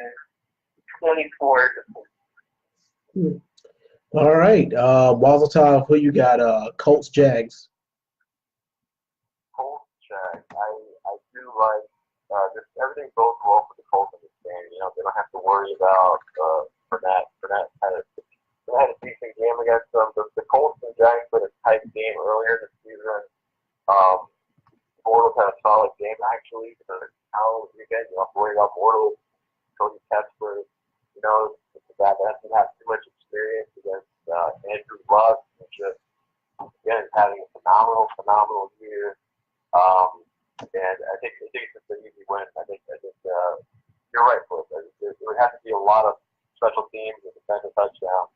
24-4. All right. Wazzle, who you got? Colts, Jags. Colts, Jags. I do like just everything goes well for the Colts in this game. You know, they don't have to worry about Fournette. Fournette had a decent game against them. The Colts and Jags played a tight game earlier this season. Bortles had a solid game actually. Now again, you don't have to worry about Bortles, Cody Kessler. You know, that doesn't have too much experience against Andrew Luck, which just again having a phenomenal year. And I think it's just an easy win. I think you're right, Flip. There would have to be a lot of special teams and defensive touchdowns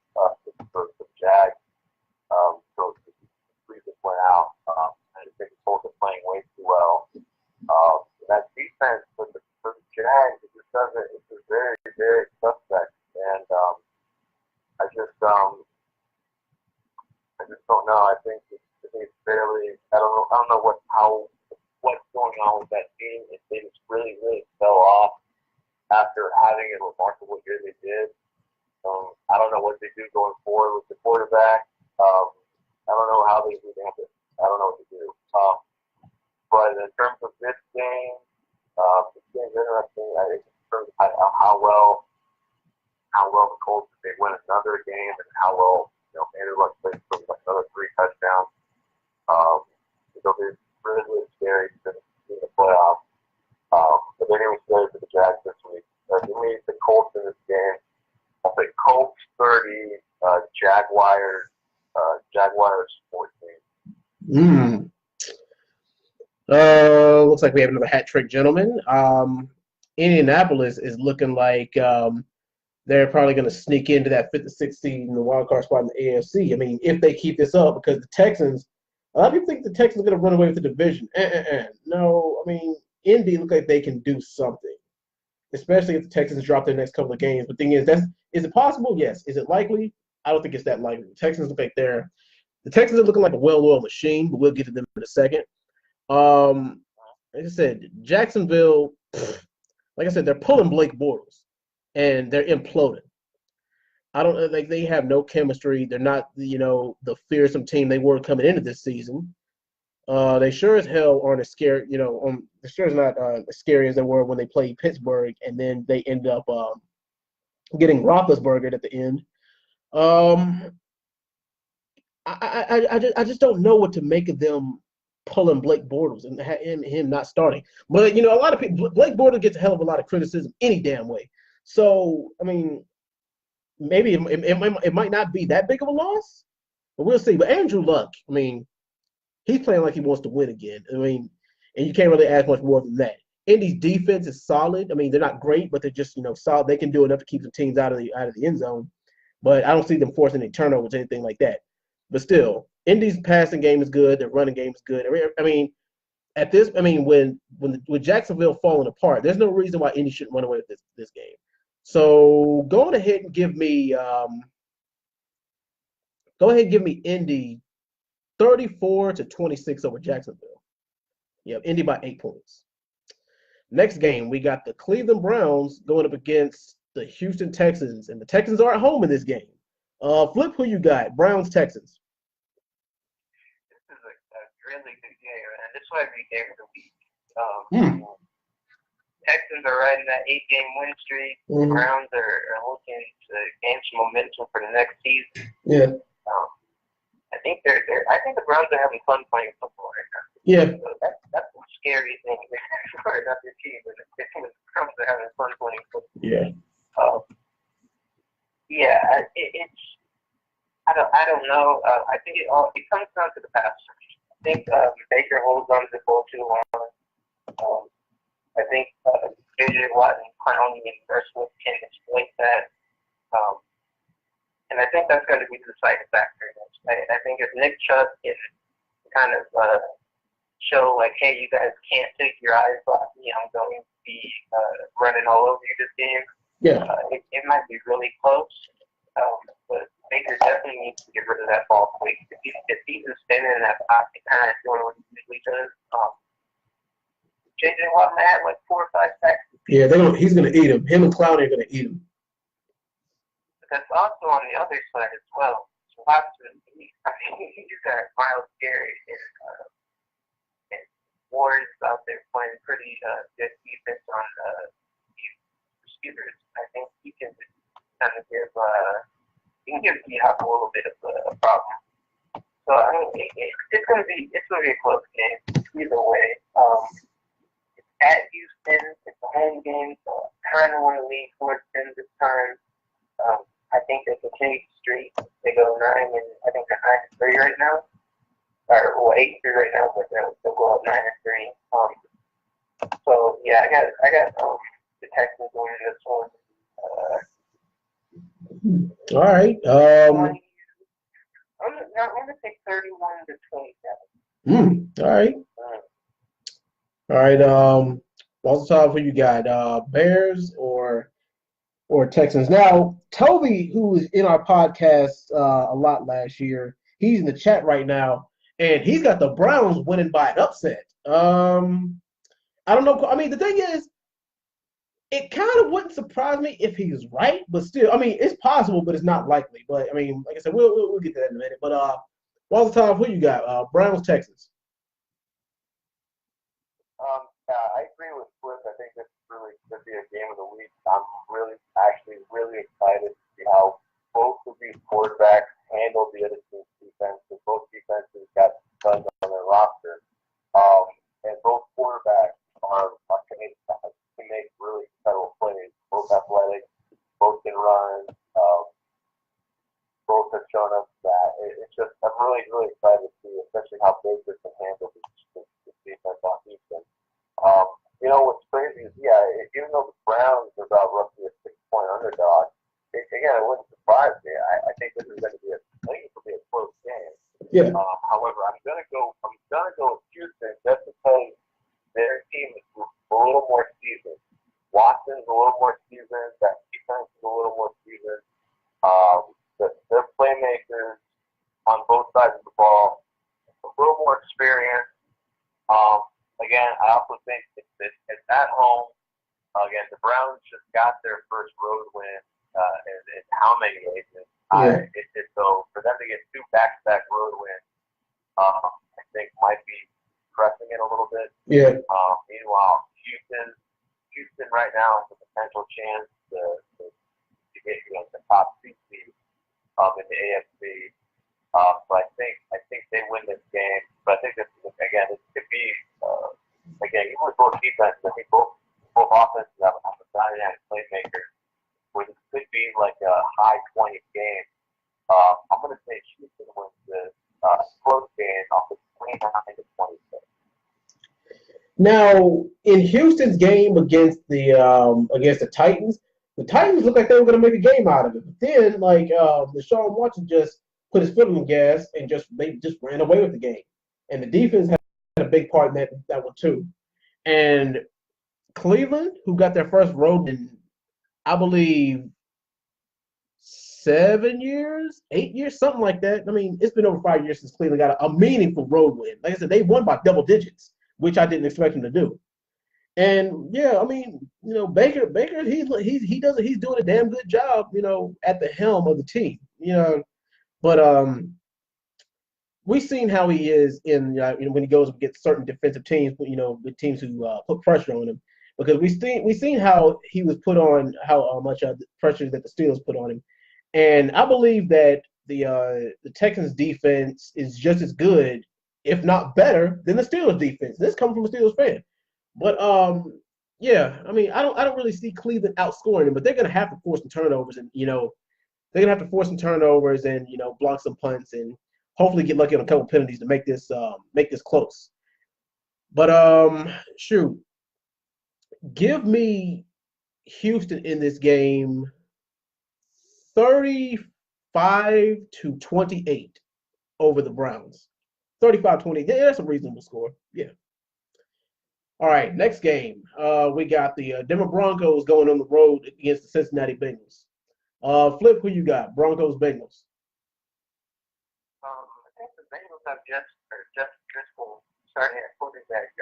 for the Jags. So 3 went out. I think the Colts are playing way too well. That defense for the Jags, it just doesn't. It's just very, very suspect, and I just don't know. I think it's fairly. I don't know what's going on with that team. If they just really, really fell off after having a remarkable year they did. I don't know what they do going forward with the quarterback. I don't know how they revamp it. I don't know what to do. But in terms of this game, this game's interesting. I think in terms of how well the Colts, if they win another game, and how well Andrew Luck plays for another 3 touchdowns. It'll be really, really scary to see the playoffs. But then it was scary for the Jags this week. Give me the Colts in this game. I'll say Colts 30, Jaguars 14. Looks like we have another hat trick, gentlemen. Indianapolis is looking like they're probably going to sneak into that 5th or 6th seed in the wild card spot in the AFC. I mean, if they keep this up, because the Texans, a lot of people think the Texans are going to run away with the division. No, I mean, Indy look like they can do something, especially if the Texans drop their next couple of games. But the thing is it possible? Yes. Is it likely? I don't think it's that likely. The Texans look like the Texans are looking like a well-oiled machine, but we'll get to them in a second. Like I said, Jacksonville, like I said, they're pulling Blake Bortles, and they're imploding. I don't like they have no chemistry. They're not, the fearsome team they were coming into this season. They sure as hell aren't as scary, they're sure as not as scary as they were when they played Pittsburgh, and then they end up getting Roethlisberger at the end. I just don't know what to make of them pulling Blake Bortles and him not starting. But, a lot of people, Blake Bortles gets a hell of a lot of criticism any damn way. So, I mean, maybe it might not be that big of a loss, but we'll see. But Andrew Luck, I mean, he's playing like he wants to win again. I mean, and you can't really ask much more than that. Indy's defense is solid. I mean, they're not great, but they're just, solid. They can do enough to keep the teams out of the end zone. But I don't see them forcing any turnovers, anything like that. But still, Indy's passing game is good. Their running game is good. I mean, when Jacksonville falling apart, there's no reason why Indy shouldn't run away with this game. So go ahead and give me Indy 34-26 over Jacksonville. Yeah, Indy by 8 points. Next game, we got the Cleveland Browns going up against the Houston Texans, and the Texans are at home in this game. Flip, who you got? Browns, Texans. This is a really good game, and this might be game of the week. Texans are riding that 8-game win streak. Mm-hmm. Browns are looking to gain some momentum for the next season. Yeah. I think the Browns are having fun playing football right now. Yeah. So that's a scary thing for another team. But the Browns are having fun playing football. Yeah. It's I don't know. I think it comes down to the pass rush. I think Baker holds on to the ball too long. I think J.J. Watt and Clowney and Verswith can exploit that. And I think that's going to be the deciding factor. I think if Nick Chubb can kind of show, like, hey, you guys can't take your eyes off me, I'm going to be running all over you this game. Yeah. It might be really close. But Baker definitely needs to get rid of that ball quick. If he's just standing in that pocket, kind of doing what he usually does, J.J. Watt had like 4 or 5 sacks. Yeah, he's going to eat him. Him and Clowney are going to eat him. But that's also on the other side as well. Watson, you got Miles Garrett and Ward out there playing pretty good defense on these receivers. I think he can kind of give D-Hop a little bit of a problem. So I mean, it's gonna be a close game either way. It's at Houston. It's a home game, so I kind of want to lean towards them this time. I think they continue the streak. They go 9 and I think they're 9-3 right now, or 8-3 right now, but they'll go up 9-3. So yeah, I got the Texans winning this one. All right. I'm I'm gonna take 31-27. All right. All right. What's the top who you got? Bears or Texans? Now, Toby, who was in our podcast a lot last year, he's in the chat right now, and he's got the Browns winning by an upset. I don't know. I mean, the thing is, it kind of wouldn't surprise me if he's right, but still, I mean, it's possible, but it's not likely. But I mean, like I said, we'll get to that in a minute. But what's the top who you got? Browns, Texans. I agree with Flip. I think this really could be a game of the week. I'm actually really excited to see how both of these quarterbacks handle the other team's defense. Because both defenses got guns on their roster, and both quarterbacks can make really incredible plays. Both athletic, both can run. Both have shown us that. It's just I'm really excited to see, especially how Baker can handle this defense on defense. What's crazy is, even though the Browns are about roughly a 6-point underdog, it wouldn't surprise me. I think this is going to be a close game. Yeah. However, I'm gonna go with Houston just because their team is a little more seasoned. Watson's a little more seasoned. That defense is a little more seasoned. Their playmakers on both sides of the ball, a little more experience. Again, I also think it's at home. Again, the Browns just got their first road win in how many ages? So for them to get 2 back-to-back road wins, I think might be pressing it a little bit. Yeah. Meanwhile, Houston right now has a potential chance to get the top 2 seed in the AFC. So I think they win this game. But I think this could be even with both defenses. I think both offenses have a dynamic playmaker, where this could be like a high 20 game. I'm going to say Houston wins this close game off of 29-26. Now, in Houston's game against the Titans looked like they were going to make a game out of it. But then, Deshaun Watson just put his foot on the gas and they just ran away with the game. And the defense had a big part in that one too. And Cleveland, who got their first road in, I believe, 7 years, 8 years, something like that. I mean, it's been over 5 years since Cleveland got a meaningful road win. Like I said, they won by double digits, which I didn't expect them to do. And yeah, I mean, Baker, he's doing a damn good job, at the helm of the team, But we've seen how he is when he goes against certain defensive teams, with teams who put pressure on him. Because we've seen how he was put on, how much pressure that the Steelers put on him. And I believe that the Texans defense is just as good, if not better, than the Steelers defense. This comes from a Steelers fan. But yeah, I mean, I don't really see Cleveland outscoring them, but they're gonna have to force some turnovers, and they're gonna have to force some turnovers and block some punts and hopefully get lucky on a couple penalties to make this close. But shoot, give me Houston in this game 35-28 over the Browns. 35-20. Yeah, that's a reasonable score. Yeah. All right, next game. We got the Denver Broncos going on the road against the Cincinnati Bengals. Flip, who you got? Broncos, Bengals. I think the Bengals have Jeff Driscoll starting at quarterback.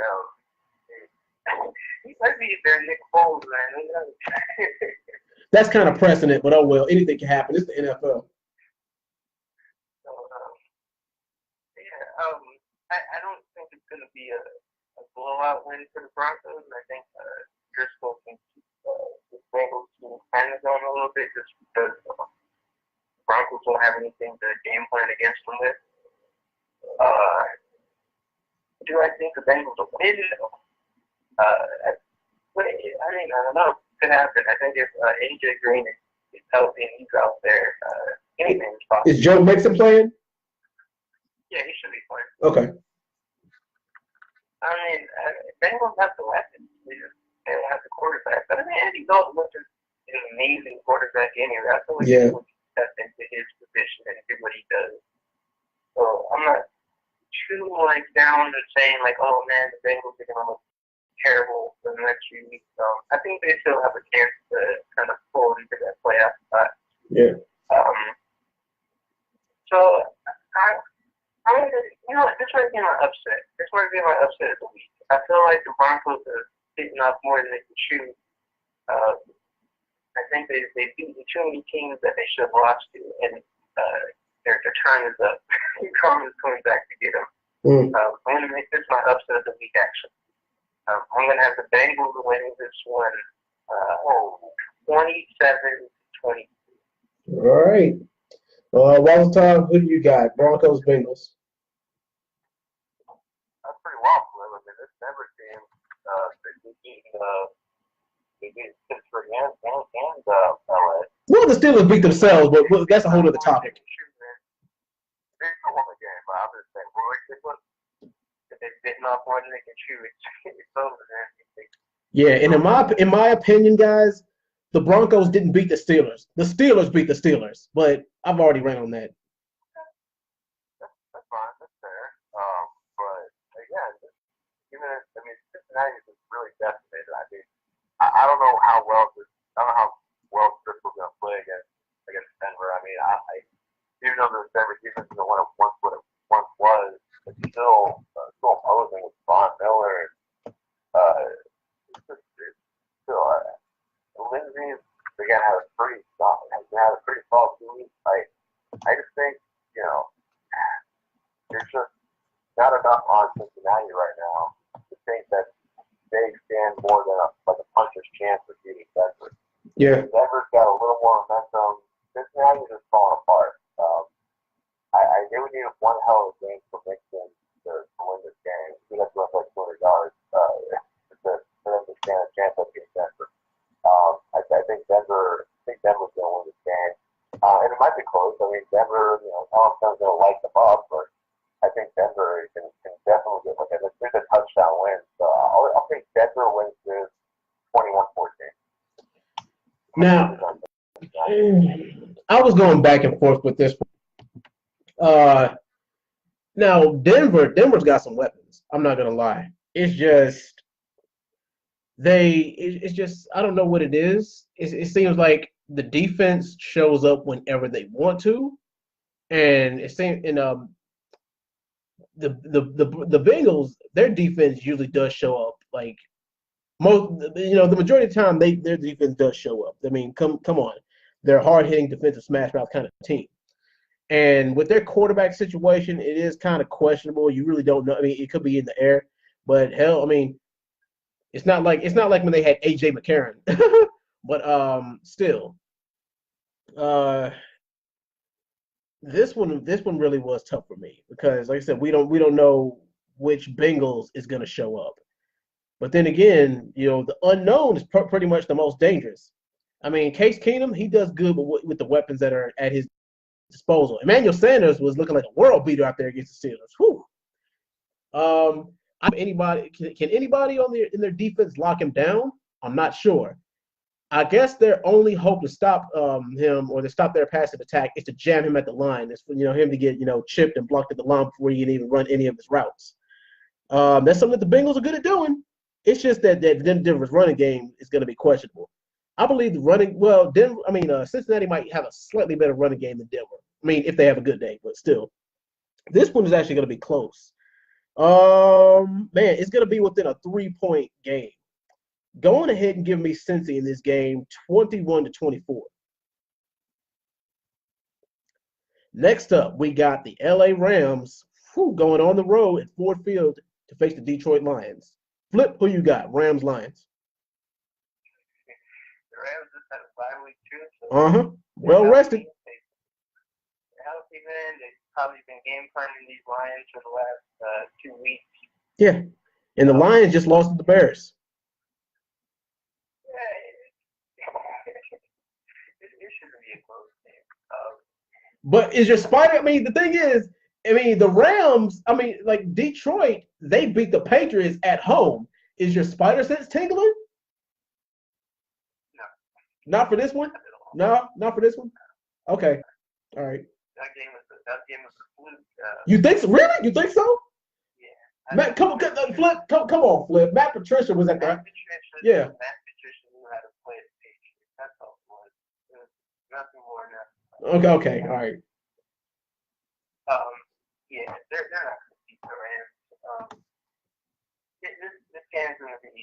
He might be their Nick Foles, man. That's kind of precedent, but oh well, anything can happen. It's the NFL. So, I don't think it's going to be a blowout win for the Broncos. And I think Driscoll can keep the Bengals team kind of going a little bit just because Broncos won't have anything to game plan against them with. Do I think the Bengals will win? I don't know. It could happen. I think if AJ Green is healthy and he's out there, anything is possible. Is Joe Mixon playing? Yeah, he should be playing. Okay. I mean, Bengals have the weapons. They don't have the quarterback. But I mean, Andy Dalton looks an amazing quarterback anyway. I feel like he would step into his position and do what he does. saying like, oh man, the Bengals are gonna look terrible for the next few weeks. So I think they still have a chance to kind of pull into that playoff spot. Yeah. So I'm gonna, you know what, this might be my upset. This might be my upset of the week. I feel like the Broncos are sitting up more than they can chew. I think they've beaten too many teams that they should have lost to, and their turn is up. Karma's coming back to get them. I'm going to make this my upset of the week, actually. I'm going to have the Bengals winning this one 27-20. All right. Walter, who do you got? Broncos, Bengals. That's pretty well for them. I mean, this Denver team, they beat Pittsburgh and LA. Well, the Steelers beat themselves, but that's a whole other topic. They still won the game, but I'm just saying, if they've bitten off more than they can chew, it's over there. Yeah, and in my opinion, guys, the Broncos didn't beat the Steelers. The Steelers beat the Steelers, but I've already ran on that. That's fine. That's fair. But again, Cincinnati is really decimated. I mean, I don't know how well Driscoll's going to play against Denver. I mean, even though the Denver defense isn't what it once was, it's still opposing with Von Miller. Lindsay again had a pretty solid 2 weeks. I just think there's just not enough on Cincinnati right now to think that they stand more than a puncher's chance of beating Denver. Yeah. Denver's got a little more momentum. Cincinnati is just falling apart. They would need one hell of a game for Mixon to win this game. He'd have to run like 200 yards for them to stand a chance of beating Denver. I think Denver's going to win this game. And it might be close. I mean, Denver, all of a sudden going to light them up, but I think Denver can definitely get like there's a touchdown win. So I'll think Denver wins this 21-14. Now, I was going back and forth with this. Now Denver's got some weapons. I'm not gonna lie. It's just I don't know what it is. It seems like the defense shows up whenever they want to, and it seems the Bengals, their defense usually does show up like the majority of the time their defense does show up. I mean, come on, they're a hard hitting defensive smash mouth kind of team. And with their quarterback situation, it is kind of questionable. You really don't know. I mean, it could be in the air, but hell, I mean, it's not like when they had AJ McCarron. But still, this one really was tough for me because, like I said, we don't know which Bengals is going to show up. But then again, the unknown is pretty much the most dangerous. I mean, Case Keenum, he does good with the weapons that are at his disposal. Emmanuel Sanders was looking like a world beater out there against the Steelers. Whew. Can anybody in their defense lock him down? I'm not sure. I guess their only hope to stop him or to stop their passive attack is to jam him at the line. It's for him to get chipped and blocked at the line before he can even run any of his routes. That's something that the Bengals are good at doing. It's just that Denver's running game is going to be questionable. I believe Cincinnati might have a slightly better running game than Denver. I mean, if they have a good day, but still, this one is actually going to be close. It's going to be within a 3-point game. Go on ahead and give me Cincy in this game, 21-24. Next up, we got the LA Rams going on the road at Ford Field to face the Detroit Lions. Flip, who you got? Rams, Lions. The Rams just had a bye week too. So Well rested. They're healthy, man. They've probably been game planning these Lions for the last 2 weeks. Yeah, and the Lions just lost to the Bears. It shouldn't be a close game. But is your spider? I mean, the thing is, the Rams. Like Detroit, they beat the Patriots at home. Is your spider sense tingling? No. Not for this one. No, not for this one. Okay, all right. That game was a fluke. You think so? Really? You think so? Yeah, Matt, Flip, come on, Flip. Matt Patricia was at Matt the Patricia, yeah. Matt Patricia knew how to play the Patriots. That's all it was. It was nothing more than that. Okay, all right. Yeah, they're not going to beat the Rams. This game's going to be,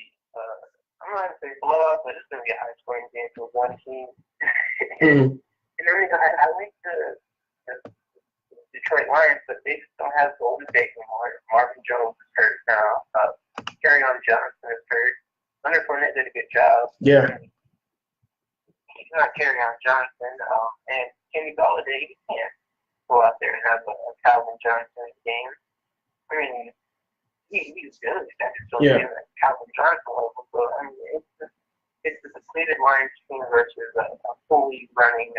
I'm not going to say blowout, but it's going to be a high scoring game for one team. And then I like the Detroit Lions, but they just don't have Golden Tate anymore. Marvin Jones is hurt now. Kerryon Johnson is hurt. Leonard Fournette did a good job. Yeah. He's not Kerryon Johnson. And Kenny Golladay, he can't go out there and have a Calvin Johnson game. I mean, he's good. That is still a Calvin Johnson level. So, I mean, it's a depleted Lions team versus a fully running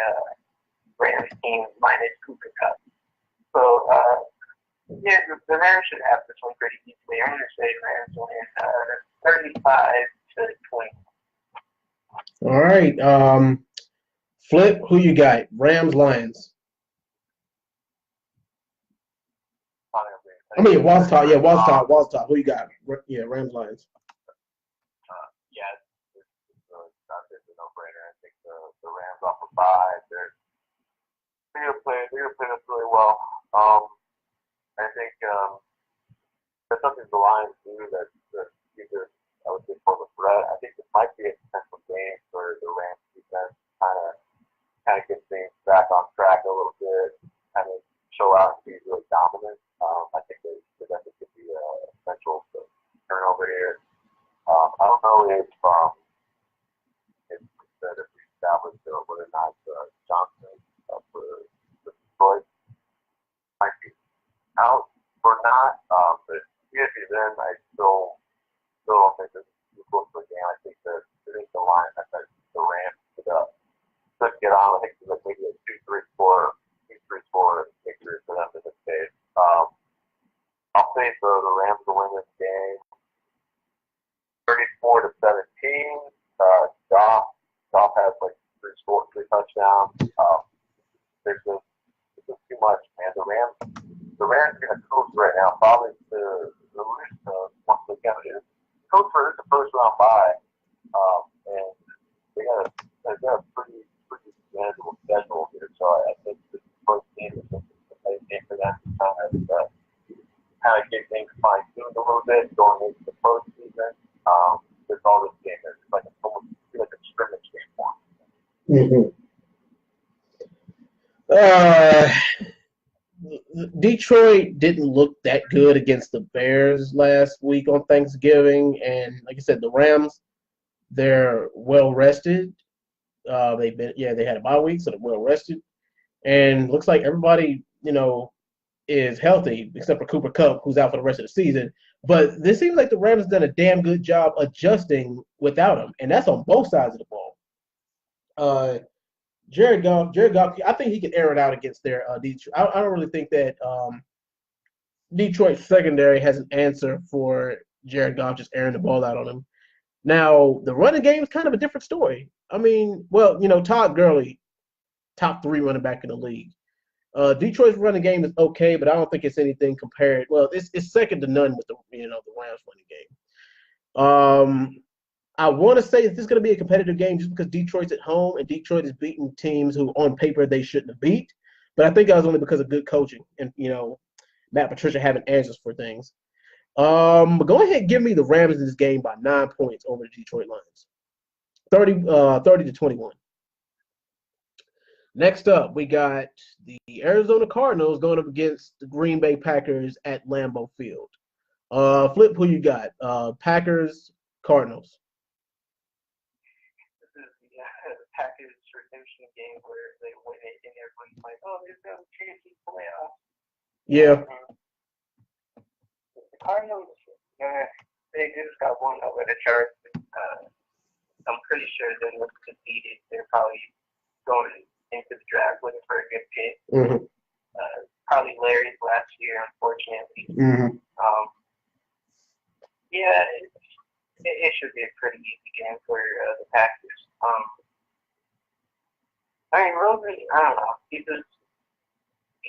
Rams team minus Cooper Kupp. So, yeah, the Rams should have this one pretty easily. I'm going to say Rams win 35-20. All right. Flip, who you got? Rams, Lions. I mean, Waztop. Yeah, Waztop. Who you got? Yeah, Rams, Lions. Yeah, it's a no-brainer. I think the Rams off of 5. They're gonna play us really well. I think there's something the Lions do that either I would say for the threat. I think this might be a potential game for the Rams defense kind of get things back on track a little bit, kind of show out and be really dominant. I think they definitely could be essential to turnover here. I don't know if we established whether or not Johnson for Detroit might be out or not. But if he's in, I still don't think this is close to a game. I think that it is the line that the Rams could get on. I think it's maybe a 2-3-4 victory for them in this case. I'll say the Rams will win this game 34-17. Goff has like 3 touchdowns. There's just too much, man. The Rams are gonna coach right now, probably to lose once they get it. Coach for the first round bye, and they got a pretty manageable schedule here. So I think this first game is a game for them to kind of get things fine-tuned a little bit going into the postseason. There's all this game. It's like almost like a scrimmage game for them. Detroit didn't look that good against the Bears last week on Thanksgiving, and like I said, the Rams, they're well rested. They had a bye week, so they're well rested, and looks like everybody is healthy except for Cooper Kupp, who's out for the rest of the season. But this seems like the Rams have done a damn good job adjusting without him, and that's on both sides of the ball. Jared Goff, I think he can air it out against their Detroit. I don't really think that Detroit's secondary has an answer for Jared Goff just airing the ball out on him. Now, the running game is kind of a different story. I mean, Todd Gurley, top 3 running back in the league. Detroit's running game is okay, but I don't think it's anything compared. Well, it's second to none with the Rams running game. I want to say this is going to be a competitive game just because Detroit's at home and Detroit is beating teams who, on paper, they shouldn't have beat. But I think that was only because of good coaching and Matt Patricia having answers for things. But go ahead and give me the Rams in this game by 9 points over the Detroit Lions, 30-21. Next up, we got the Arizona Cardinals going up against the Green Bay Packers at Lambeau Field. Flip, who you got? Packers, Cardinals. This is the Packers redemption game where they win it and everyone's like, oh, there's no chance in playoffs. Yeah. The Cardinals, they just got one over the Chargers. I'm pretty sure they're looking defeated. They're probably going into the draft looking for a good pick. Mm-hmm. Probably Larry's last year, unfortunately. Mm-hmm. Yeah, it should be a pretty easy game for the Packers. I mean, Rosen, I don't know.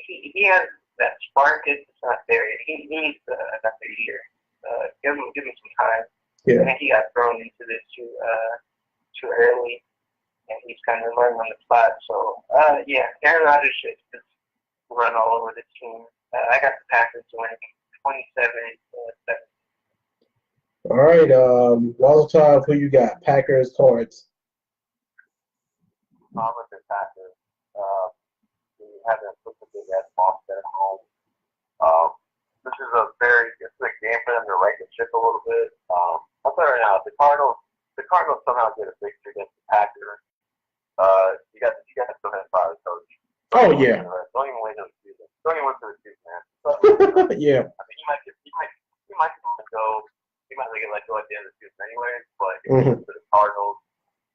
He has that spark. It's not there. He needs another year. give him some time. Yeah. I think he got thrown into this too early, and he's kind of learning on the spot. So yeah, Aaron Rodgers should just run all over the team. I got the Packers winning 27-7. All right, Walter, who you got? Packers, Cards. I'm with the Packers. We haven't looked at big ass Boston at home. This is a game for them to right the ship a little bit. I'll tell you right now, the Cardinals somehow get a victory against the Packers. You got to still have fire coach. Oh yeah. Don't even wait until the season. Don't even wait until the season, man. But, Yeah. I mean, he might get let go. He might get let go at the end of the season anyway. But if Mhm. you to the Cardinals,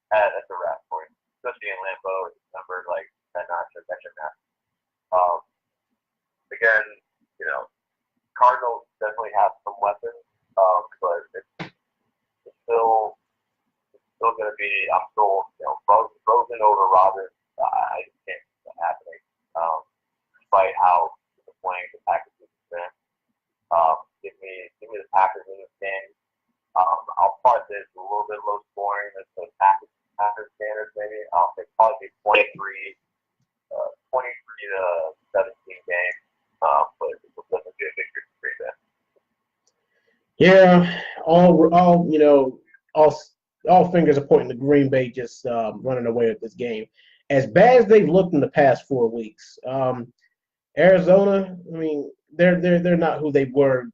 that's a wrap for him. Especially in Lambeau in December, like that should happen. Again, you know, Cardinals definitely have some weapons, but it's still going to be. I'm still, Rosen over Rodgers. I just can't see that happening. Despite how disappointing the Packers have been. Give me the Packers in this game. I'll probably say it's a little bit low scoring. It's the Packers standards maybe. I'll say probably 23 to 17 game. But it doesn't be a victory for Green Bay. Yeah. All fingers are pointing to Green Bay just running away with this game. As bad as they've looked in the past 4 weeks, Arizona, I mean, they're not who they were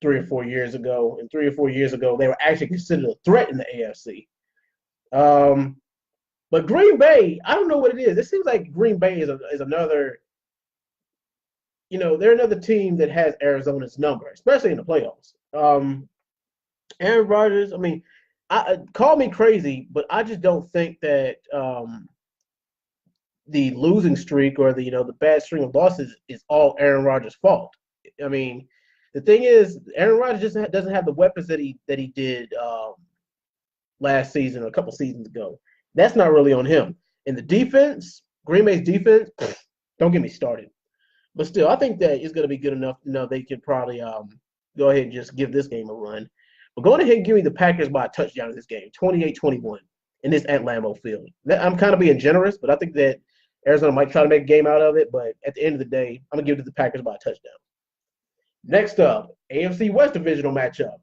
3 or 4 years ago. And 3 or 4 years ago, they were actually considered a threat in the AFC. But Green Bay, I don't know what it is. It seems like Green Bay is another, they're another team that has Arizona's number, especially in the playoffs. Aaron Rodgers, I mean, call me crazy, but I just don't think that the losing streak or the bad string of losses is all Aaron Rodgers' fault. I mean, the thing is, Aaron Rodgers just doesn't have the weapons that he did last season or a couple seasons ago. That's not really on him. And the defense, Green Bay's defense, don't get me started. But still, I think that it's going to be good enough. They can probably go ahead and just give this game a run. But go ahead and give me the Packers by a touchdown in this game, 28-21, in this at Lambeau Field. I'm kind of being generous, but I think that Arizona might try to make a game out of it. But at the end of the day, I'm going to give it to the Packers by a touchdown. Next up, AFC West divisional matchup.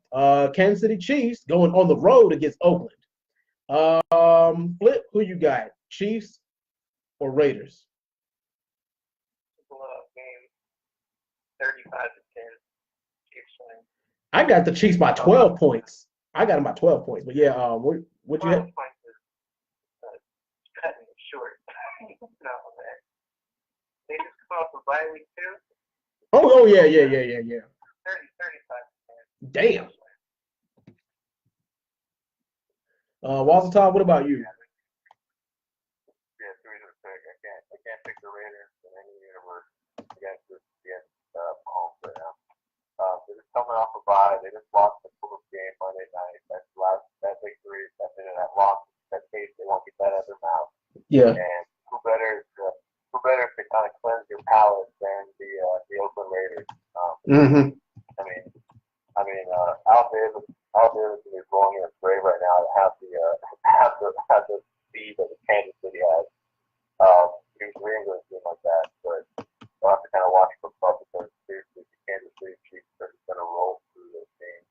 Kansas City Chiefs going on the road against Oakland. Flip, who you got? Chiefs or Raiders? Game 35-10. Chiefs win. I got the Chiefs by 12 points. I got them by 12 points. But yeah, what you have? 12 points is cutting it short. No, man. They just come off a bye week too. Oh yeah. 30-35. Damn. Walter Todd, what about you? Yeah, it's really good pick. I can't pick the Raiders in any universe against Mahomes right now. They're just coming off a bye. They just lost the Bulls game Monday night. That's the last that victory. That's in that loss. That case, they won't get that out of their mouth. Yeah. And who better to kind of cleanse your palate than the Oakland Raiders? I mean, Al Davis is rolling in his grave right now to have the speed that the Kansas City has. He was really going to seem like that, but we'll have to kind of watch for club because seriously, the Kansas City Chiefs are just going to roll through this game.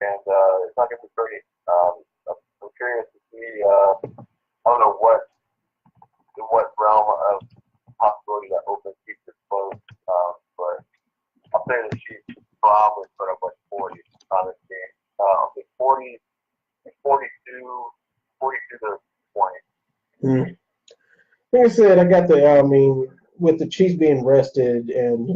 And it's not going to be pretty. I'm curious to see. I don't know what realm of possibility that Oakland keeps it close, but I'll say the Chiefs probably put up like 40 on this game. I'll say 42 to 20. Like I said, I got with the Chiefs being rested and,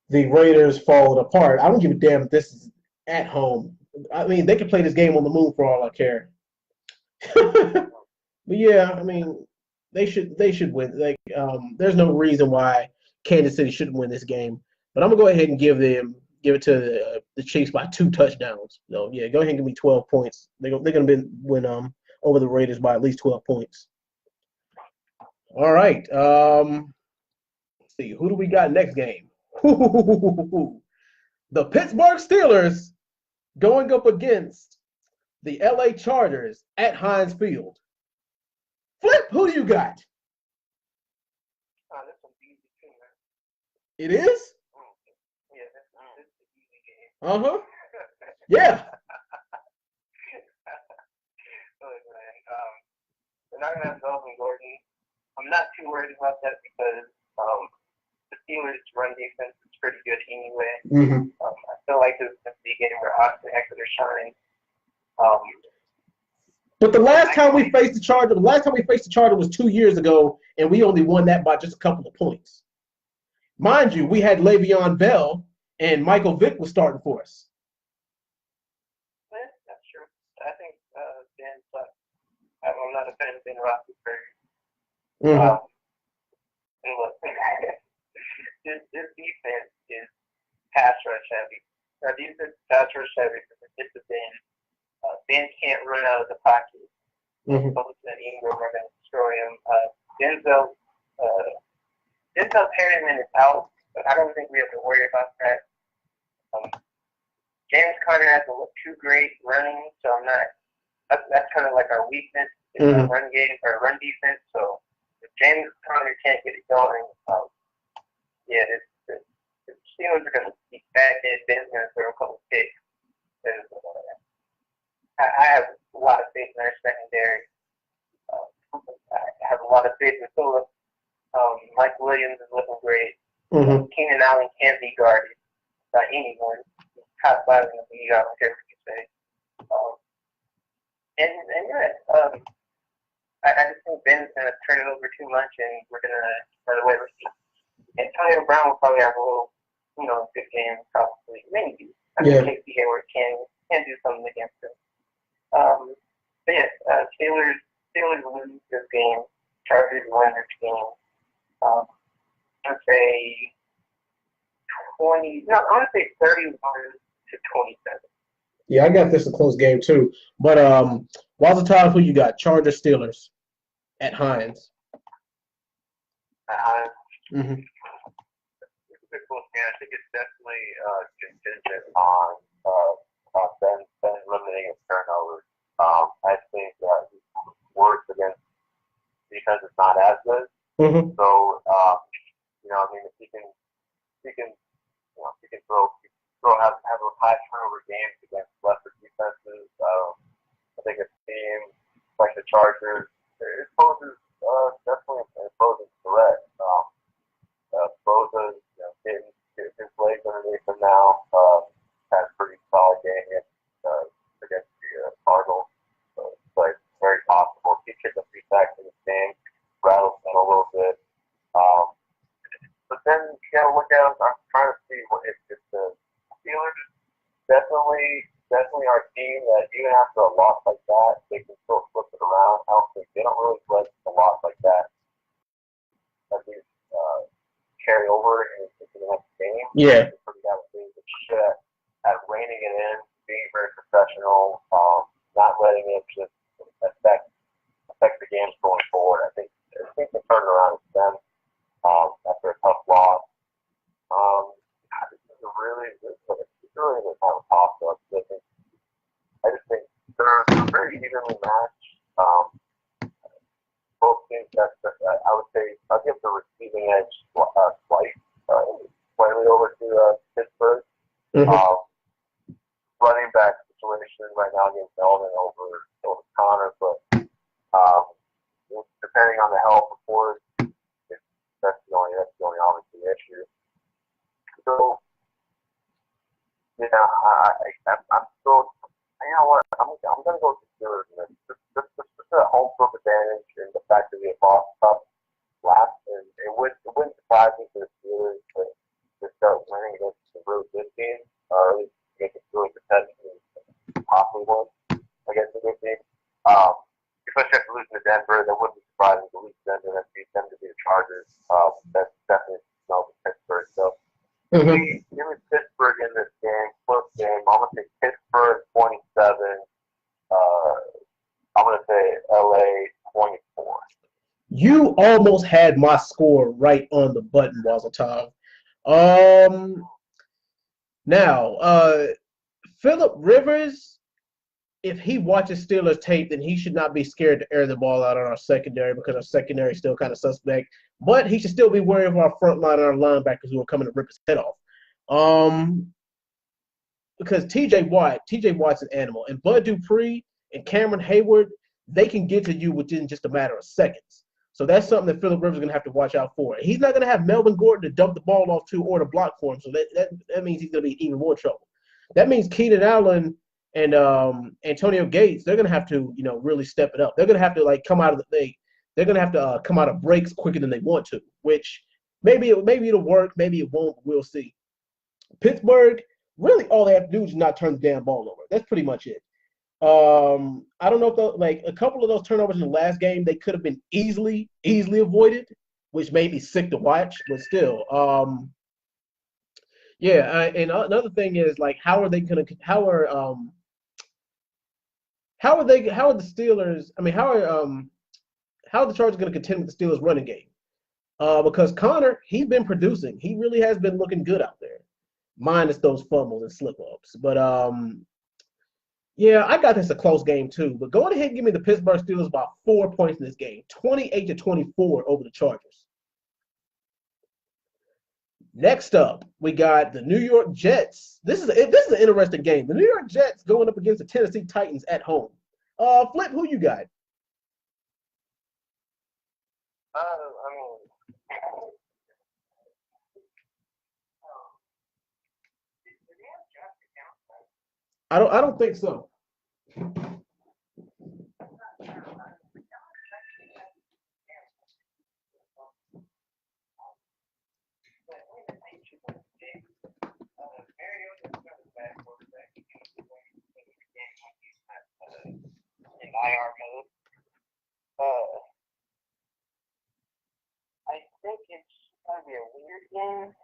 the Raiders falling apart, I don't give a damn if this is at home. I mean, they could play this game on the moon for all I care. But yeah, I mean, they should win. Like, there's no reason why Kansas City shouldn't win this game. But I'm gonna go ahead and give it to the Chiefs by 2 touchdowns. So yeah, go ahead and give me 12 points. They're gonna win over the Raiders by at least 12 points. All right. Let's see, who do we got next game? The Pittsburgh Steelers going up against the LA Chargers at Heinz Field. Flip, who do you got? That's some easy too, man. It is? Yeah, that's an easy game. Uh-huh. Yeah. Look, man, they're not gonna have Melvin Gordon. I'm not too worried about that because the Steelers' run defense is pretty good anyway. Mm-hmm. I feel like this is going to be a game where Austin Eckler shines. But the last time we faced the Charger was 2 years ago, and we only won that by just a couple of points. Mind you, we had Le'Veon Bell, and Michael Vick was starting for us. Yeah, that's true. I think Ben sucks. I'm not a fan of Ben Roethlisberger. Mm-hmm. And look, this defense is pass rush heavy. Now, defense pass rush heavy because it's a Ben. Ben can't run out of the pocket. Mm-hmm. Bosa and Ingram are going to destroy him. Denzel Perryman is out, but I don't think we have to worry about that. James Conner hasn't looked too great running, so I'm not. That's kind of like our weakness in our run game or run defense. So if James Conner can't get it going, the Steelers are going to be bad. Ben's going to throw a couple picks. I have a lot of faith in our secondary. I have a lot of faith in Phillips. Mike Williams is looking great. Mm-hmm. Keenan Allen can't be guarded by anyone. He's top 5 in the league, I don't care what you say. I just think Ben's going to turn it over too much, and we're going to run away with it. Antonio Brown will probably have a little, good game, probably, maybe. Casey Hayward can do something against him. Steelers lose this game. Chargers win this game. I'd say 31-27. Yeah, I got this a close game too. But Wazatov, who you got? Chargers, Steelers at Heinz. Mm-hmm. It's a good close game. I think it's definitely contingent on Ben limiting his turnovers. I think his works against defense is not as good. Mm-hmm. So, if he can have a high turnover games against lesser defenses. I think a team like the Chargers, it poses definitely an opposing threat. Bosa, getting his legs underneath him now, had a pretty solid game against the Cardinals. So it's like very possible. He kicked a few sacks in this game, rattled him a little bit. But then you got to look at. I'm trying to see if the Steelers definitely our team that even after a loss like that, they can still flip it around. I don't think they don't really let a loss like that carry over into the next game. Yeah. It's pretty bad things that should at reining it in, being very professional, not letting it just affect the games going forward. I think the turnaround is done after a tough loss. It's really a kind of toss-up. I just think they're very evenly matched. Both teams, I would say, I'll give the receiving edge slightly over to Pittsburgh. Mm-hmm. Running back situation right now against Melvin over Connor, but depending on the health, of course, that's the only obviously issue. So, I'm still. You know what? I'm gonna go with the Steelers. Just the home field advantage and the fact that we have lost tough last, and it wouldn't surprise me for the Steelers to start winning against the really good team, or at least make it really competitive and possibly win against a good team. Especially after losing to Denver, that wouldn't be surprising to lose to Denver and beat them to be the Chargers. That's definitely smells of Pittsburgh. So give me Pittsburgh in this game, close game. I'm gonna say Pittsburgh 27. I'm gonna say LA 24. You almost had my score right on the button, Wazatov. Now, Philip Rivers, if he watches Steelers tape, then he should not be scared to air the ball out on our secondary because our secondary is still kind of suspect. But he should still be wary of our front line and our linebackers who are coming to rip his head off. Because TJ Watt's an animal, and Bud Dupree and Cameron Hayward, they can get to you within just a matter of seconds. So that's something that Philip Rivers is going to have to watch out for. He's not going to have Melvin Gordon to dump the ball off to or to block for him, so that means he's going to be even more trouble. That means Keenan Allen and Antonio Gates, they're going to have to, really step it up. They're going to have to come out of they're going to have to come out of breaks quicker than they want to, which maybe it'll work, maybe it won't. We'll see. Pittsburgh, really all they have to do is not turn the damn ball over. That's pretty much it. I don't know if a couple of those turnovers in the last game, they could have been easily avoided, which made me sick to watch, but still. And another thing is how are the Steelers? I mean, how are the Chargers going to contend with the Steelers running game? Because Connor, he's been producing. He really has been looking good out there, minus those fumbles and slip-ups. But yeah, I got this a close game too. But go ahead and give me the Pittsburgh Steelers by 4 points in this game, 28-24 over the Chargers. Next up, we got the New York Jets. This is an interesting game. The New York Jets going up against the Tennessee Titans at home. Flip, who you got? I don't think so. In IR mode. I think it's going to be a weird game,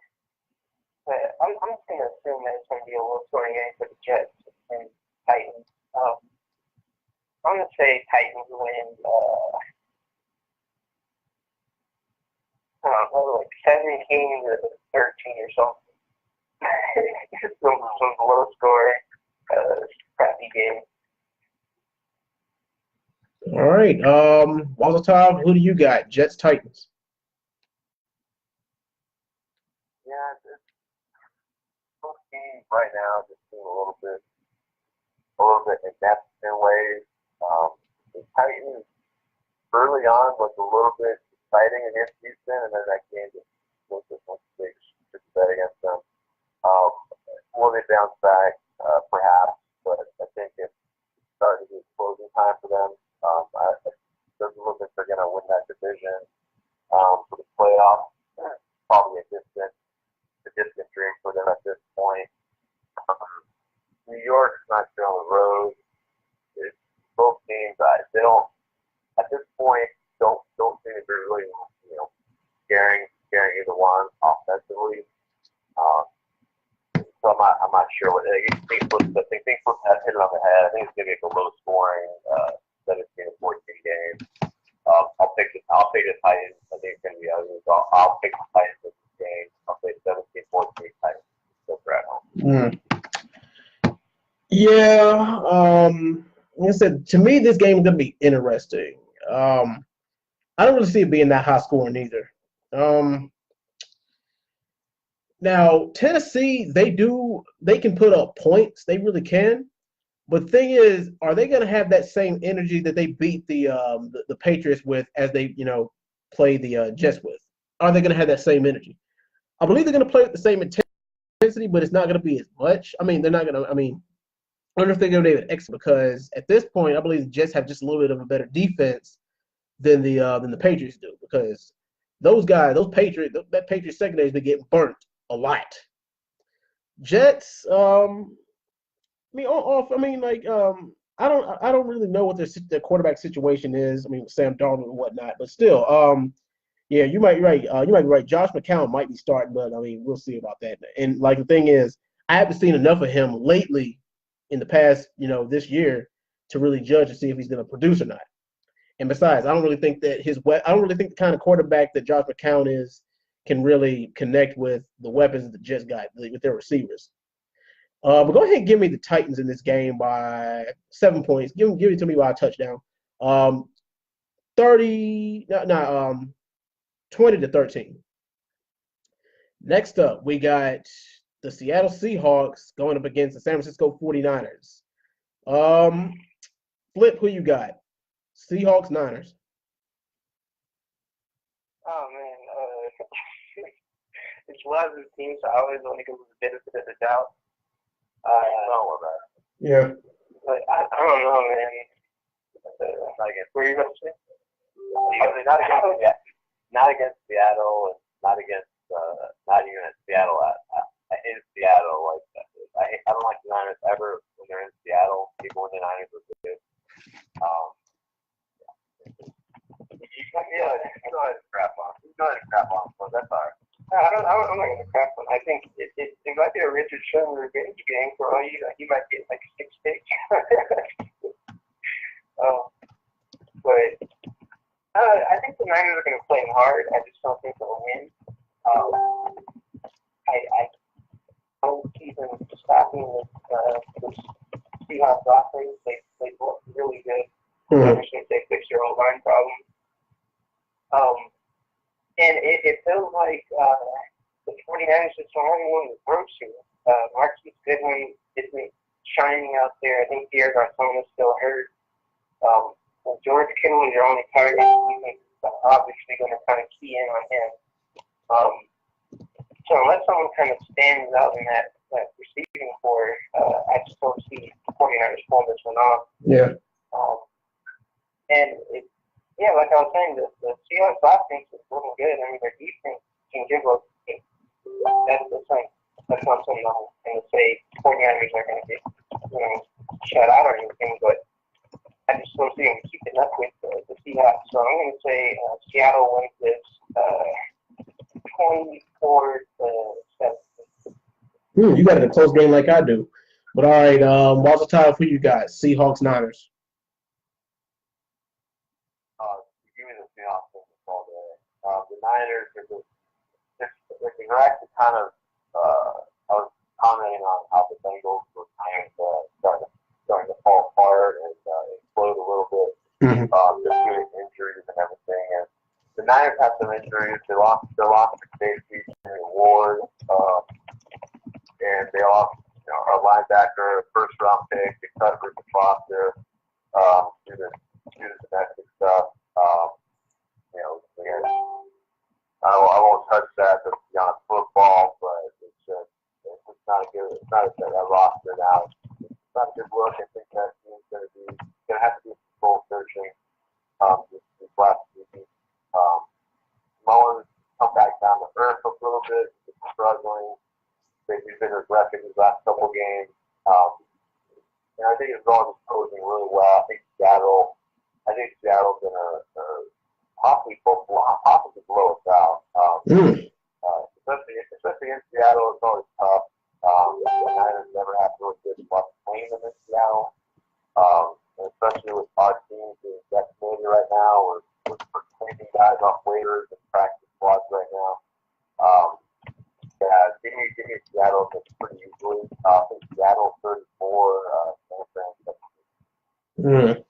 but I'm just going to assume that it's going to be a low-scoring game for the Jets and Titans. I'm going to say Titans win, I don't know, like 17-13 or something. some low-scoring, crappy game. All right. Molotov, who do you got? Jets, Titans. Yeah, both teams right now just seem a little bit inept in ways. The Titans early on was a little bit exciting against Houston, and then that game just was a big bet against them. Will they bounce back? Perhaps, but I think it's starting to be closing time for them. Doesn't look like they're going to win that division. For the playoffs, probably a distant dream for them at this point. New York's not sure on the road. It's both teams, they don't at this point don't seem to be really scaring either one offensively. So I'm not sure what I think. Flip hit it on the head. I think it's going to be a low scoring 17-14 game. I'll pick the Titans. I think it's going to be ugly. So I'll pick the Titans in this game. I'll say 17-14 Titans. Go for at home. Yeah. Like I said, to me, this game is going to be interesting. I don't really see it being that high scoring either. Now, Tennessee, they can put up points. They really can. But the thing is, are they going to have that same energy that they beat the Patriots with as they, play the Jets with? Are they going to have that same energy? I believe they're going to play with the same intensity, but it's not going to be as much. I mean, they're not going to – I don't know if they're going to be able to exit because at this point, I believe the Jets have just a little bit of a better defense than the Patriots do because that Patriots secondary has been getting burnt a lot. Jets, I don't really know what their quarterback situation is. I mean, Sam Darnold and whatnot, but still, yeah, you might be right. You might be right. Josh McCown might be starting, but I mean, we'll see about that. And the thing is, I haven't seen enough of him lately in the past, this year to really judge and see if he's going to produce or not. And besides, I don't really think the kind of quarterback that Josh McCown is can really connect with the weapons the Jets got with their receivers. But go ahead and give me the Titans in this game by 7 points. Give it to me by a touchdown. 20-13. Next up, we got the Seattle Seahawks going up against the San Francisco 49ers. Flip, who you got? Seahawks, Niners. Oh man, it's one of the teams I always want to give the benefit of the doubt. Yeah. But I don't know, man. Where are you going to say? Not against Seattle, and not against not even at Seattle. I hate Seattle. Like I don't like the Niners ever when they're in Seattle. Even when the Niners are good. You go ahead and crap on. But that's all right. I'm not going to crap on. I think it might be a Richard Sherman revenge game for all you. He might get like 6 picks. But I think the Niners are going to play him hard. I just don't think they'll win. I don't see them stopping this Seahawks offense. They look really good. Ever since they fixed their O-line problem. And it feels like the 49ers is the only one that works here. Marquise Goodwin isn't shining out there. I think Pierre Garçon is still hurt. George Kittle is your only target. He's obviously going to kind of key in on him. So unless someone kind of stands out in that receiving core, I just don't see the 49ers pulling this one off. Yeah. Like I was saying, the Seahawks offense is looking good. I mean, their defense can give up. That's the thing. That's not something I'm going to say 49ers are going to get shut out or anything, but I just don't see them keeping up with the Seahawks. So I'm going to say Seattle wins this 24-17. You got it a close game like I do. But all right, volatile who you got? Seahawks, Niners. Give me the Seahawks all day. The Niners they're actually kind of. I was commenting on how the Bengals were kind of starting to fall apart and explode a little bit. Just due to injuries and everything. And the Niners have some injuries. They lost to safety Ward, and they lost a linebacker, first round pick. They cut Richard Foster due to domestic stuff. Again, I won't touch that beyond football, but it's not a good. It's not a roster now. It's not a good look. I think that team's going to have to do some soul searching this last season. Mullins come back down to earth a little bit. He's struggling. He's been aggressive these last couple games. And I think it's all just posing really well. I think Seattle's going to possibly blow us out. Especially in Seattle, it's always tough. The Niners never have really good luck playing them in Seattle. And especially with our team being decimated right now, we're taking guys off waivers and practice squads right now. Give me Seattle pretty easily. I think Seattle 34, San Fran.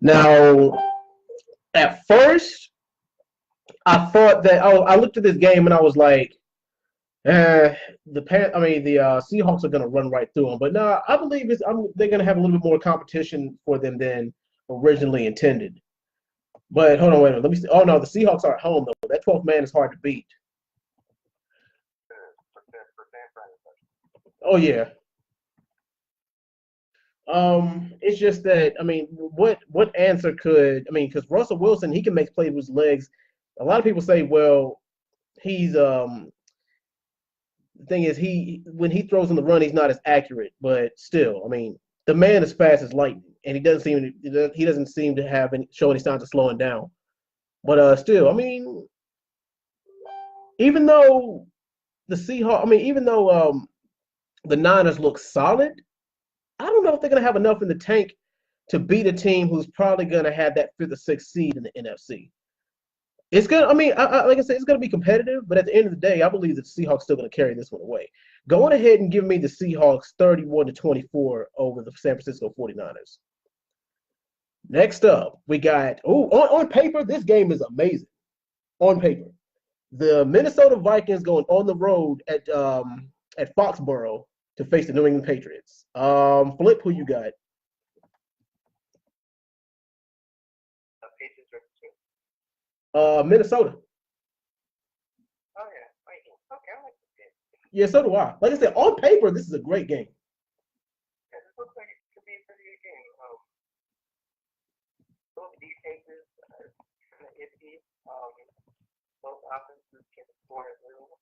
Now, at first, I thought that I looked at this game and I was like, the Seahawks are going to run right through them. But no, I believe they're going to have a little bit more competition for them than originally intended. But hold on, wait a minute. Let me see. Oh no, the Seahawks are at home though. That 12th man is hard to beat. Oh yeah. It's just that what answer could because Russell Wilson, he can make plays with his legs. A lot of people say, well, he's the thing is when he throws on the run, he's not as accurate, but still, the man is fast as lightning, and he doesn't seem to show any signs of slowing down. But still, even though the Seahawks, even though the Niners look solid, I don't know if they're going to have enough in the tank to beat a team who's probably going to have that 5th or 6th seed in the NFC. It's gonna. I mean, like I said, it's gonna be competitive. But at the end of the day, I believe that the Seahawks still gonna carry this one away. Go on ahead and give me the Seahawks 31-24 over the San Francisco 49ers. Next up, we got on paper, this game is amazing. On paper, the Minnesota Vikings going on the road at Foxborough to face the New England Patriots. Flip, who you got? Patriots versus Chiefs. Minnesota. Oh yeah, Vikings. Okay, I like this game. Yeah, so do I. Like I said, on paper, this is a great game. Yeah, this looks like it could be a pretty good game. Both defenses are kind of iffy. Both offenses can score as well.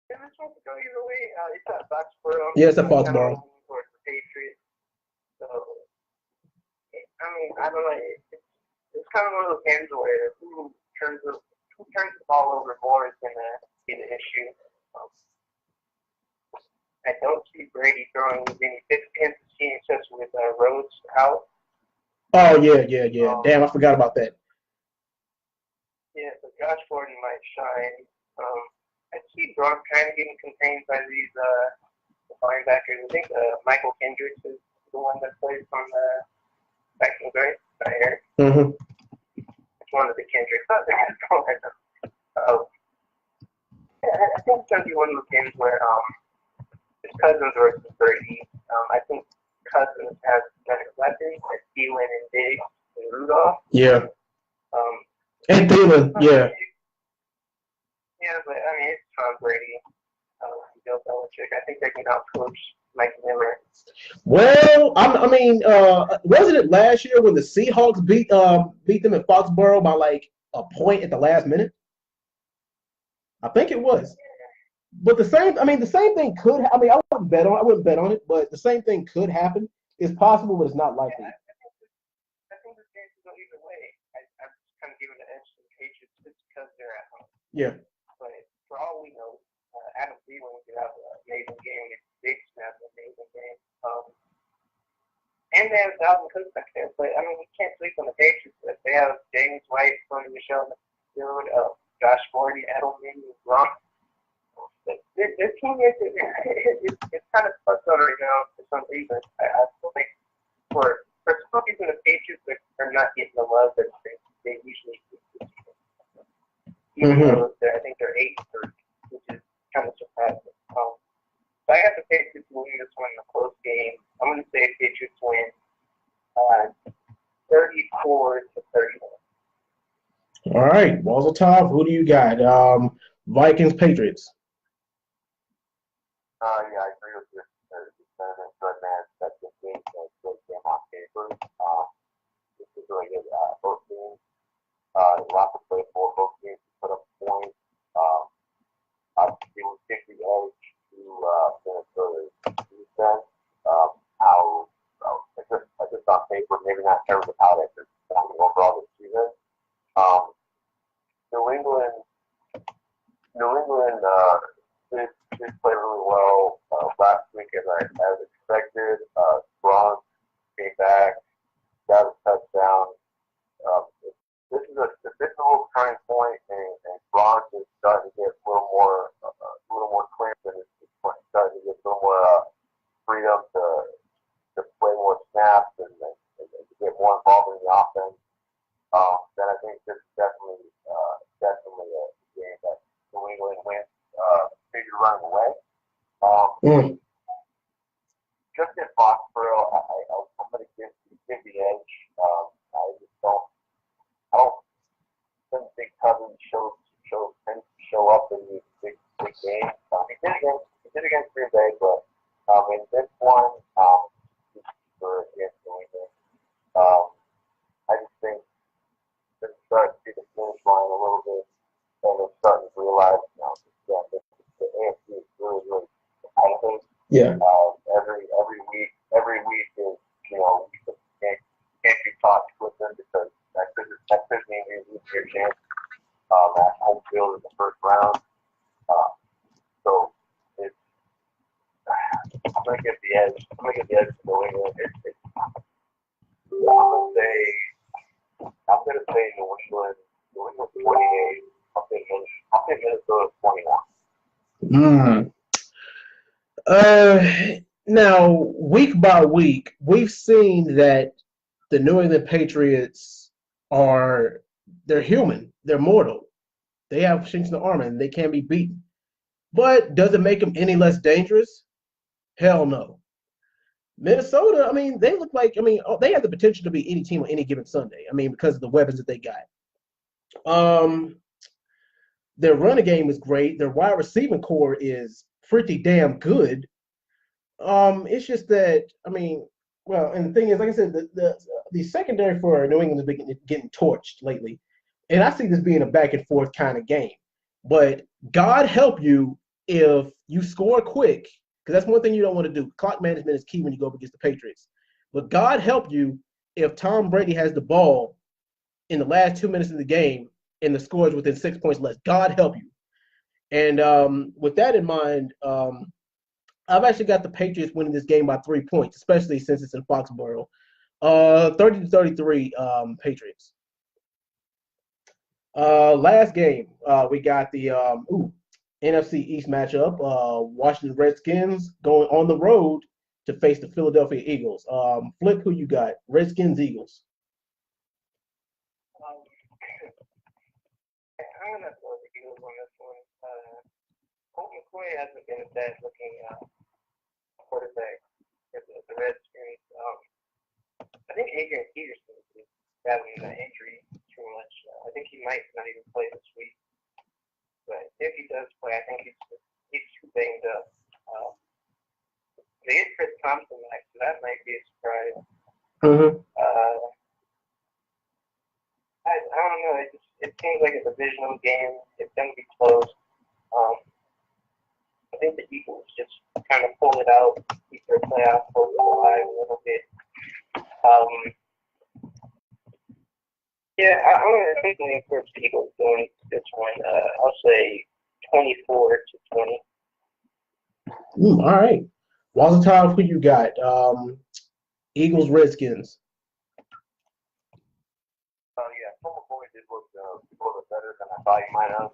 Yeah, this one could go either way. It's at Foxborough. Yeah, it's at I'm kind of Foxborough. leaning towards the Patriots. So, I mean, I don't know. It's kind of one of those games where who turns the ball over more is going to be the issue. I don't see Brady throwing many big pins, especially with Rhodes out. Oh yeah. Damn, I forgot about that. Yeah, so Josh Gordon might shine. I see Gronk kind of getting contained by these linebackers. I think Michael Kendricks is the one that plays on the Vikings, right? Right. Mm-hmm. It's one of the Kendricks. Not the guys from yeah, I think it's going to be one of those games where it's Cousins versus Brady. I think Cousins has better weapons like Thielen and Diggs and Rudolph. Yeah. And Thielen, yeah. Yeah, but I mean, it's Tom Brady, Bill Belichick. I think they can outcoach Mike Zimmer. Well, wasn't it last year when the Seahawks beat them in Foxborough by like a point at the last minute? I think it was. But the same thing could. I wouldn't bet on it, but the same thing could happen. It's possible, but it's not likely. Yeah, I think this game could go either way. I'm just kind of giving the edge to the Patriots just because they're at home. Yeah. But for all we know, Adam Thielen could have an amazing game. Diggs could have an amazing game. And they have Dalvin Cook back there. But I mean, we can't sleep on the Patriots. They have James White, Sonny Michel in the field, Josh Gordon, Edelman, Gronk. This team it's kind of fucked up right now for some reason. I feel like for some reason the Patriots are not getting the love that they usually do. Even though I think they're 8-3, which is kind of surprising. So I got the Patriots winning this one in a close game. I'm going to say Patriots win 34-31. All right, Walter Top, who do you got? Vikings, Patriots. Yeah, I agree with your sentiment, but man, that's the game. Good game on paper. This is really good. Both teams, lots to play for. Both teams put up points. It would take the edge to Minnesota's defense. Just on paper, maybe not in terms of how they're performing overall this season. New England did play really well last week as expected. Gronk came back, got a touchdown. This is a turning point, and Gronk is starting to get a little more clearance, and it's starting to get a little more freedom to play more snaps and to get more involved in the offense. Then I think this is definitely a game that New England wins. Figure running away. Just in Foxborough, I'm going to give the edge. I don't think Cousins tends to show up in these big games. He did against Green Bay, but in this one, for against New England, I just think they're starting to see the finish line a little bit, and they're starting to realize the AFC is really, really competitive. Yeah. Every week is, can't be taught with them because that could mean you lose your chance at home field in the first round. So I'm gonna get the edge. To New England. I'm gonna say I'm gonna say New England. New England 28. I'll say Minnesota 21. Now, week by week, we've seen that the New England Patriots they're human. They're mortal. They have chinks in the armor and they can be beaten. But does it make them any less dangerous? Hell no. Minnesota, I mean, they look like, they have the potential to be any team on any given Sunday. I mean, because of the weapons that they got. Their running game is great. Their wide receiving core is pretty damn good. It's just that, well, and the thing is, like I said, the secondary for New England has been getting torched lately. And I see this being a back and forth kind of game. But God help you if you score quick, because that's one thing you don't want to do. Clock management is key when you go up against the Patriots. But God help you if Tom Brady has the ball in the last 2 minutes of the game and the score is within 6 points less. God help you. And with that in mind, I've actually got the Patriots winning this game by 3 points, especially since it's in Foxborough. 30-33 Patriots. Last game, we got the NFC East matchup. Washington Redskins going on the road to face the Philadelphia Eagles. Flip, who you got? Redskins, Eagles. I'm going to throw the Eagles on this one. Colt McCoy hasn't been a bad looking quarterback for the Redskins. I think Adrian Peterson is having an injury too much. I think he might not even play this week. But if he does play, I think he's too banged up. They get Chris Thompson back, so that might be a surprise. Mm-hmm. I don't know. It seems like a divisional game. It's going to be close. I think the Eagles just kind of pull it out, keep their playoff hopes alive a little bit. Yeah, I'm going to lean towards the Eagles doing this one. I'll say 24-20. All right. Walter, who you got? Eagles, Redskins. Yeah, Colt McCoy did look a little bit better than I thought he might have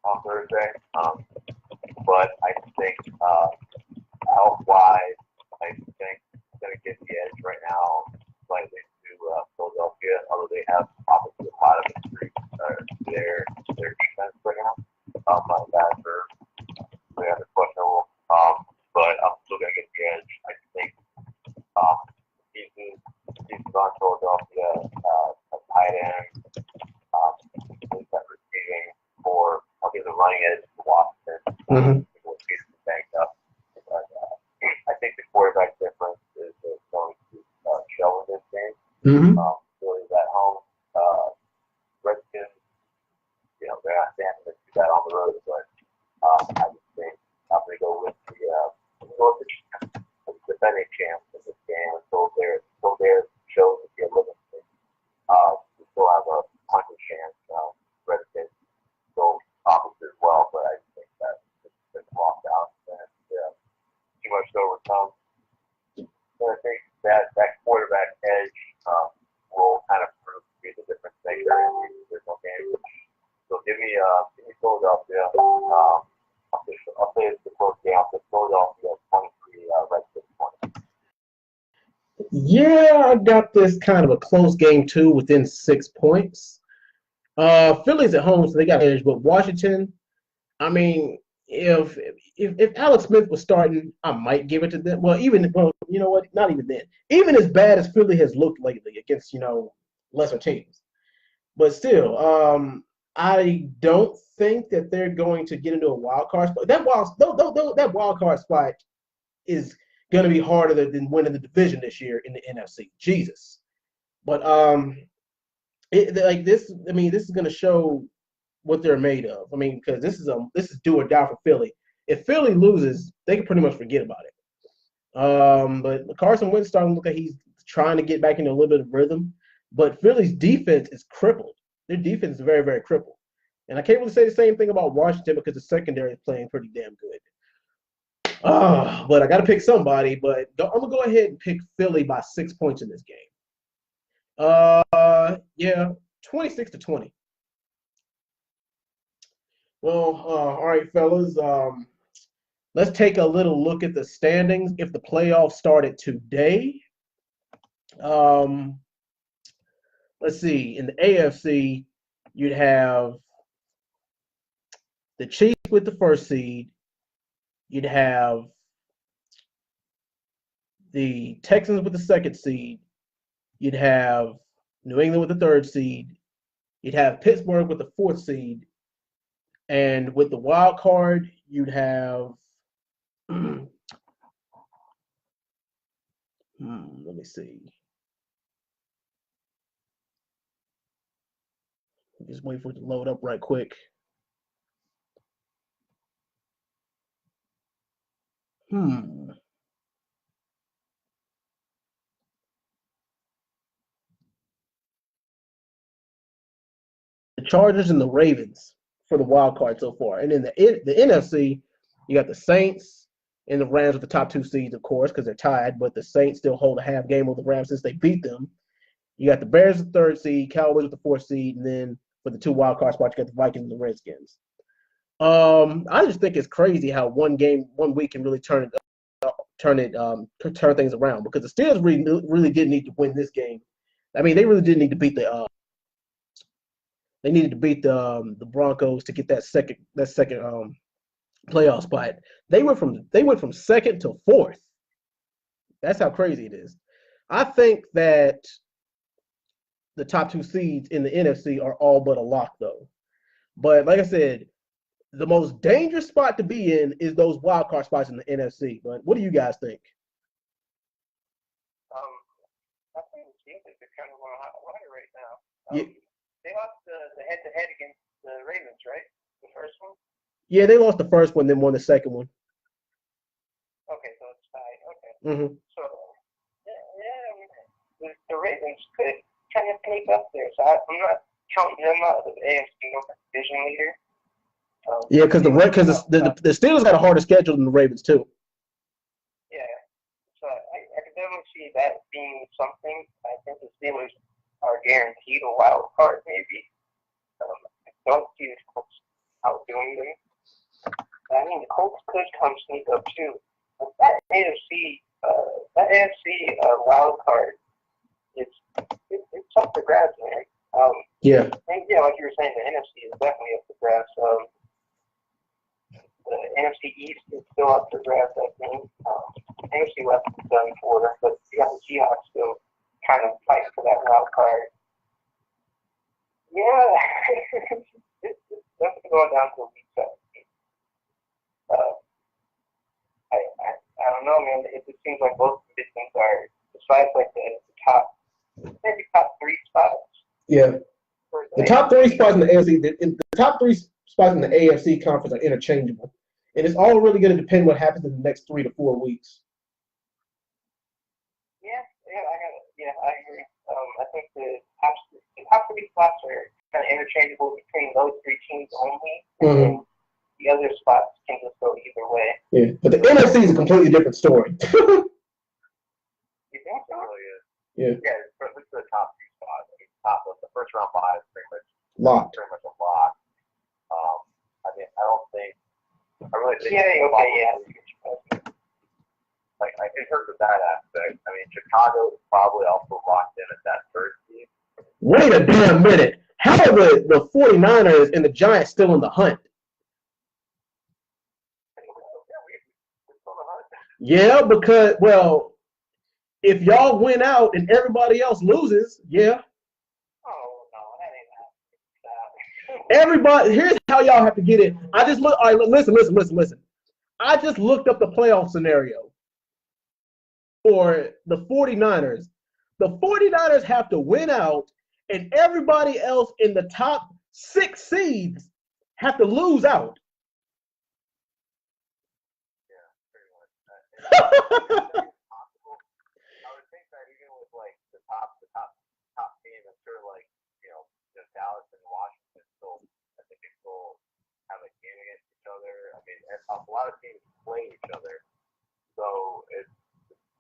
on Thursday. But I think health-wise, I think he's going to get the edge right now slightly to Philadelphia, although they have obviously a lot of injuries to their defense right now. My guys are questionable. But I'm still going to get the edge. I think he's on Philadelphia, a tight end, he's got receiving for, I'll give the running edge to Washington. Mm-hmm. Banked up. But I think the quarterback difference is going to show in this game. Mm-hmm. Philly's at home. Redskins, they're not standing to do that on the road, but I just think I'm going to go with the defending champs in this game until they're shows to be a living thing. We still have a punching chance. Redskins still obviously as well, but I think that it's been locked out and too much to overcome. So I think that quarterback edge will kind of prove to be the difference maker in these divisional games. So give me Philadelphia. I'll say it's the close game. I'll say Philadelphia 23, Redskins 20. Yeah, I got this kind of a close game too, within 6 points. Philly's at home, so they got edge, but Washington, if Alex Smith was starting, I might give it to them. Well, you know what? Not even then. Even as bad as Philly has looked lately against, lesser teams. But still, I don't think that they're going to get into a wild card spot. That wild card spot is going to be harder than winning the division this year in the NFC. Jesus. But this is going to show what they're made of. Because this is do or die for Philly. If Philly loses, they can pretty much forget about it. But Carson Wentz starting to look like he's trying to get back into a little bit of rhythm. But Philly's defense is crippled. Their defense is very, very crippled. And I can't really say the same thing about Washington because the secondary is playing pretty damn good. But I got to pick somebody. But I'm going to go ahead and pick Philly by 6 points in this game. Yeah, 26-20. Well, all right, fellas. Let's take a little look at the standings. If the playoffs started today, um, let's see. In the AFC, you'd have the Chiefs with the first seed. You'd have the Texans with the second seed. You'd have New England with the third seed. You'd have Pittsburgh with the fourth seed. And with the wild card, you'd have let me see. Just wait for it to load up right quick. The Chargers and the Ravens for the wild card so far. And in the NFC, you got the Saints and the Rams with the top two seeds, of course, because they're tied, but the Saints still hold a half game over the Rams since they beat them. You got the Bears with the third seed, Cowboys with the fourth seed, and then for the two wild card spots, you got the Vikings and the Redskins. I just think it's crazy how one week can really turn things around because the Steelers really did need to win this game. I mean, they really did need to beat the Broncos to get that second playoff spot. They went from second to fourth. That's how crazy it is. I think that the top two seeds in the NFC are all but a lock, though. But like I said, the most dangerous spot to be in is those wild card spots in the NFC. But what do you guys think? I think the Steelers are kind of on a hot water right now. Yeah. They lost the head-to-head against the Ravens, right? The first one? Yeah, they lost the first one, then won the second one. Okay, so it's tied. Okay. Mm-hmm. So, I mean, the Ravens could kind of sneak up there. So I'm not counting them out of the AFC division leader. Yeah, because the Steelers got a harder schedule than the Ravens too. Yeah, so I can definitely see that being something. I think the Steelers are guaranteed a wild card, maybe. I don't see the Colts outdoing them. I mean, the Colts could come sneak up too. But that AFC wild card, it's up for grabs, man. Yeah. And yeah, like you were saying, the NFC is definitely up for grabs. The NFC East is still up for grabs, I think. NFC West is done for, but you got the Seahawks still kind of fighting for that wild card. Yeah, it's definitely going down to a week 17. I don't know, man. It just seems like both divisions are, besides like the top three spots. Yeah. The top three spots in the AFC, the top three spots in the AFC conference are interchangeable, and it's all really going to depend what happens in the next 3 to 4 weeks. I agree. I think the top three spots are kind of interchangeable between those three teams only, and the other spots can just go either way. Yeah, but the NFC is a completely different story. You think so? Yeah, at least the top two spots. I mean, top of the first round bye is pretty much locked. Pretty much a lock. I mean, I don't think. I really think. Like in terms of that aspect, I mean, Chicago is probably also locked in at that third seed. Wait a damn minute. How are the 49ers and the Giants still in the hunt? Yeah, because, well, if y'all win out and everybody else loses, yeah. Oh, no, that ain't happening. Everybody, here's how y'all have to get it. All right, listen. I just looked up the playoff scenario for the 49ers. The 49ers have to win out, and everybody else in the top 6 seeds have to lose out. I would think that even with like the top team, I'm sure like Dallas and Washington still, I think they still have a game against each other. I mean, a lot of teams play each other, so it's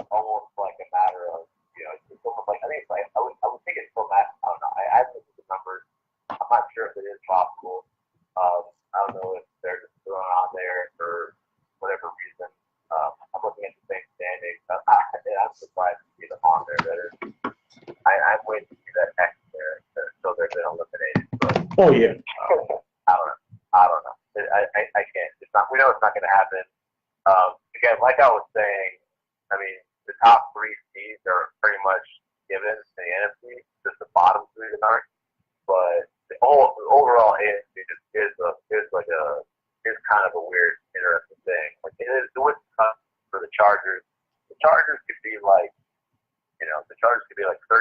almost like a matter of it's almost like I think it's like I would think it's Oh yeah. I don't know. I can't. It's not. We know it's not going to happen. Again, like I was saying, I mean, the top three seeds are pretty much given in the NFC. Just the bottom three that aren't. But the overall AFC is kind of a weird, interesting thing. Like it was tough for the Chargers. The Chargers could be like, the Chargers could be like 13-3,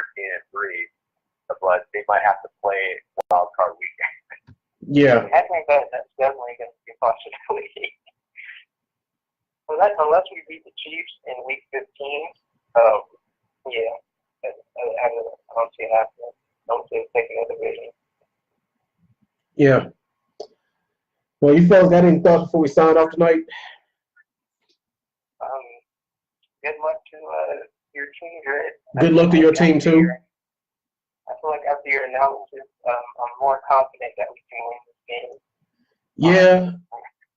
but they might have to play wild card weekend. Yeah. I think that's definitely going to be a possibility. Unless we beat the Chiefs in Week 15, yeah, I don't see it happening. I don't see it taking a division. Yeah. Well, you fellas got any thoughts before we sign off tonight? Good luck to your team, Dre. Good luck to your team too. I feel like after your analysis, I'm more confident that we can win this game. Yeah,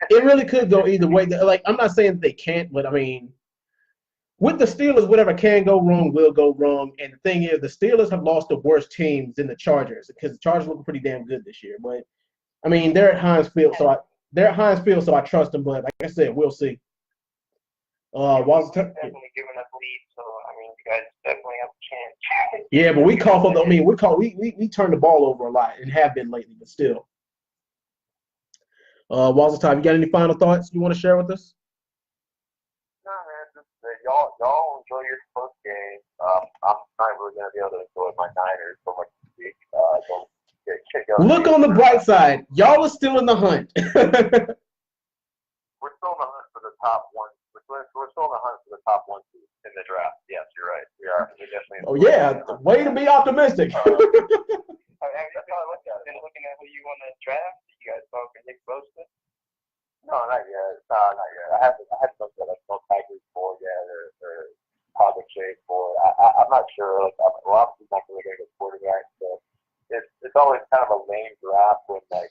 it really could go either way. Like, I'm not saying that they can't, but I mean, with the Steelers, whatever can go wrong will go wrong. And the thing is, the Steelers have lost the worst teams than the Chargers because the Chargers look pretty damn good this year. But I mean, they're at Heinz Field, so I trust them. But like I said, we'll see. Definitely giving us lead, so I mean, you guys definitely have a chance. Yeah, but we cough up. I mean, we turn the ball over a lot and have been lately, but still. Walls of Time, you got any final thoughts you want to share with us? No, man, just y'all enjoy your post game. I'm not really gonna be able to enjoy my Niners so much this week. Don't get kicked out. Look on the bright side. Y'all are still in the hunt. We're still in the hunt for the top one. We're still in the hunt for the top one seed in the draft. Yes, you're right. We are. We definitely. Oh yeah, way to be optimistic. Have y'all been looking at who you want to draft? You guys talking Nick Bosa? No, not yet. Not yet. I haven't looked at no Tigers board yet or Project Shade board. I'm not sure. Like, obviously not really going to get quarterback. So it's always kind of a lame draft when the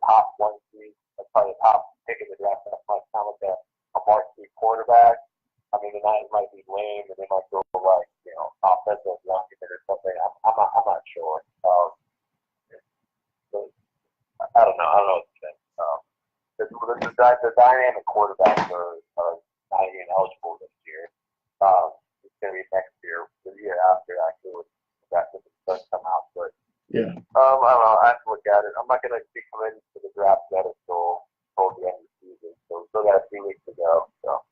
top one seed, that's probably the top pick of the draft. That's like kind of like a marquee quarterback. I mean, the Niners might be lame, and they might go like offensive lineman or something. I'm not sure. I don't know. I don't know what to think. The dynamic quarterbacks are not even eligible this year. It's going to be next year, the year after, actually, when that does come out. But Yeah. I don't know. I have to look at it. I'm not going to be committed to the draft yet until the end of the season. So we still got a few weeks to go. So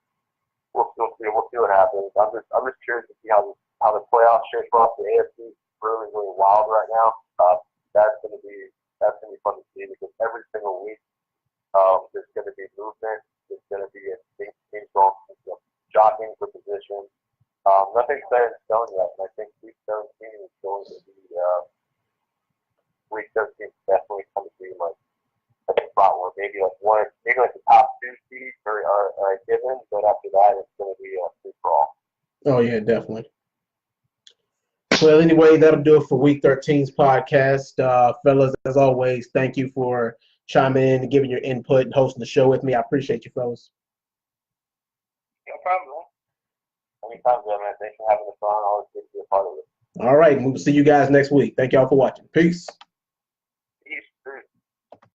we'll see what happens. I'm just curious to see how the playoffs shape up. The AFC is really wild right now. That's gonna be fun to see because every single week there's going to be movement. There's going to be a team going, jockeying for position. Nothing's set in stone yet, and I think Week 17 is going to be Week 13 is definitely going to be like a spot where maybe the top two seeds are given, but after that it's going to be a free for all. Oh yeah, definitely. Well, anyway, that'll do it for Week 13's podcast. Fellas, as always, thank you for chiming in and giving your input and hosting the show with me. I appreciate you, fellas. No problem. Anytime, man. Thanks for having us on. Always good to be a part of it. All right, and we'll see you guys next week. Thank y'all for watching. Peace.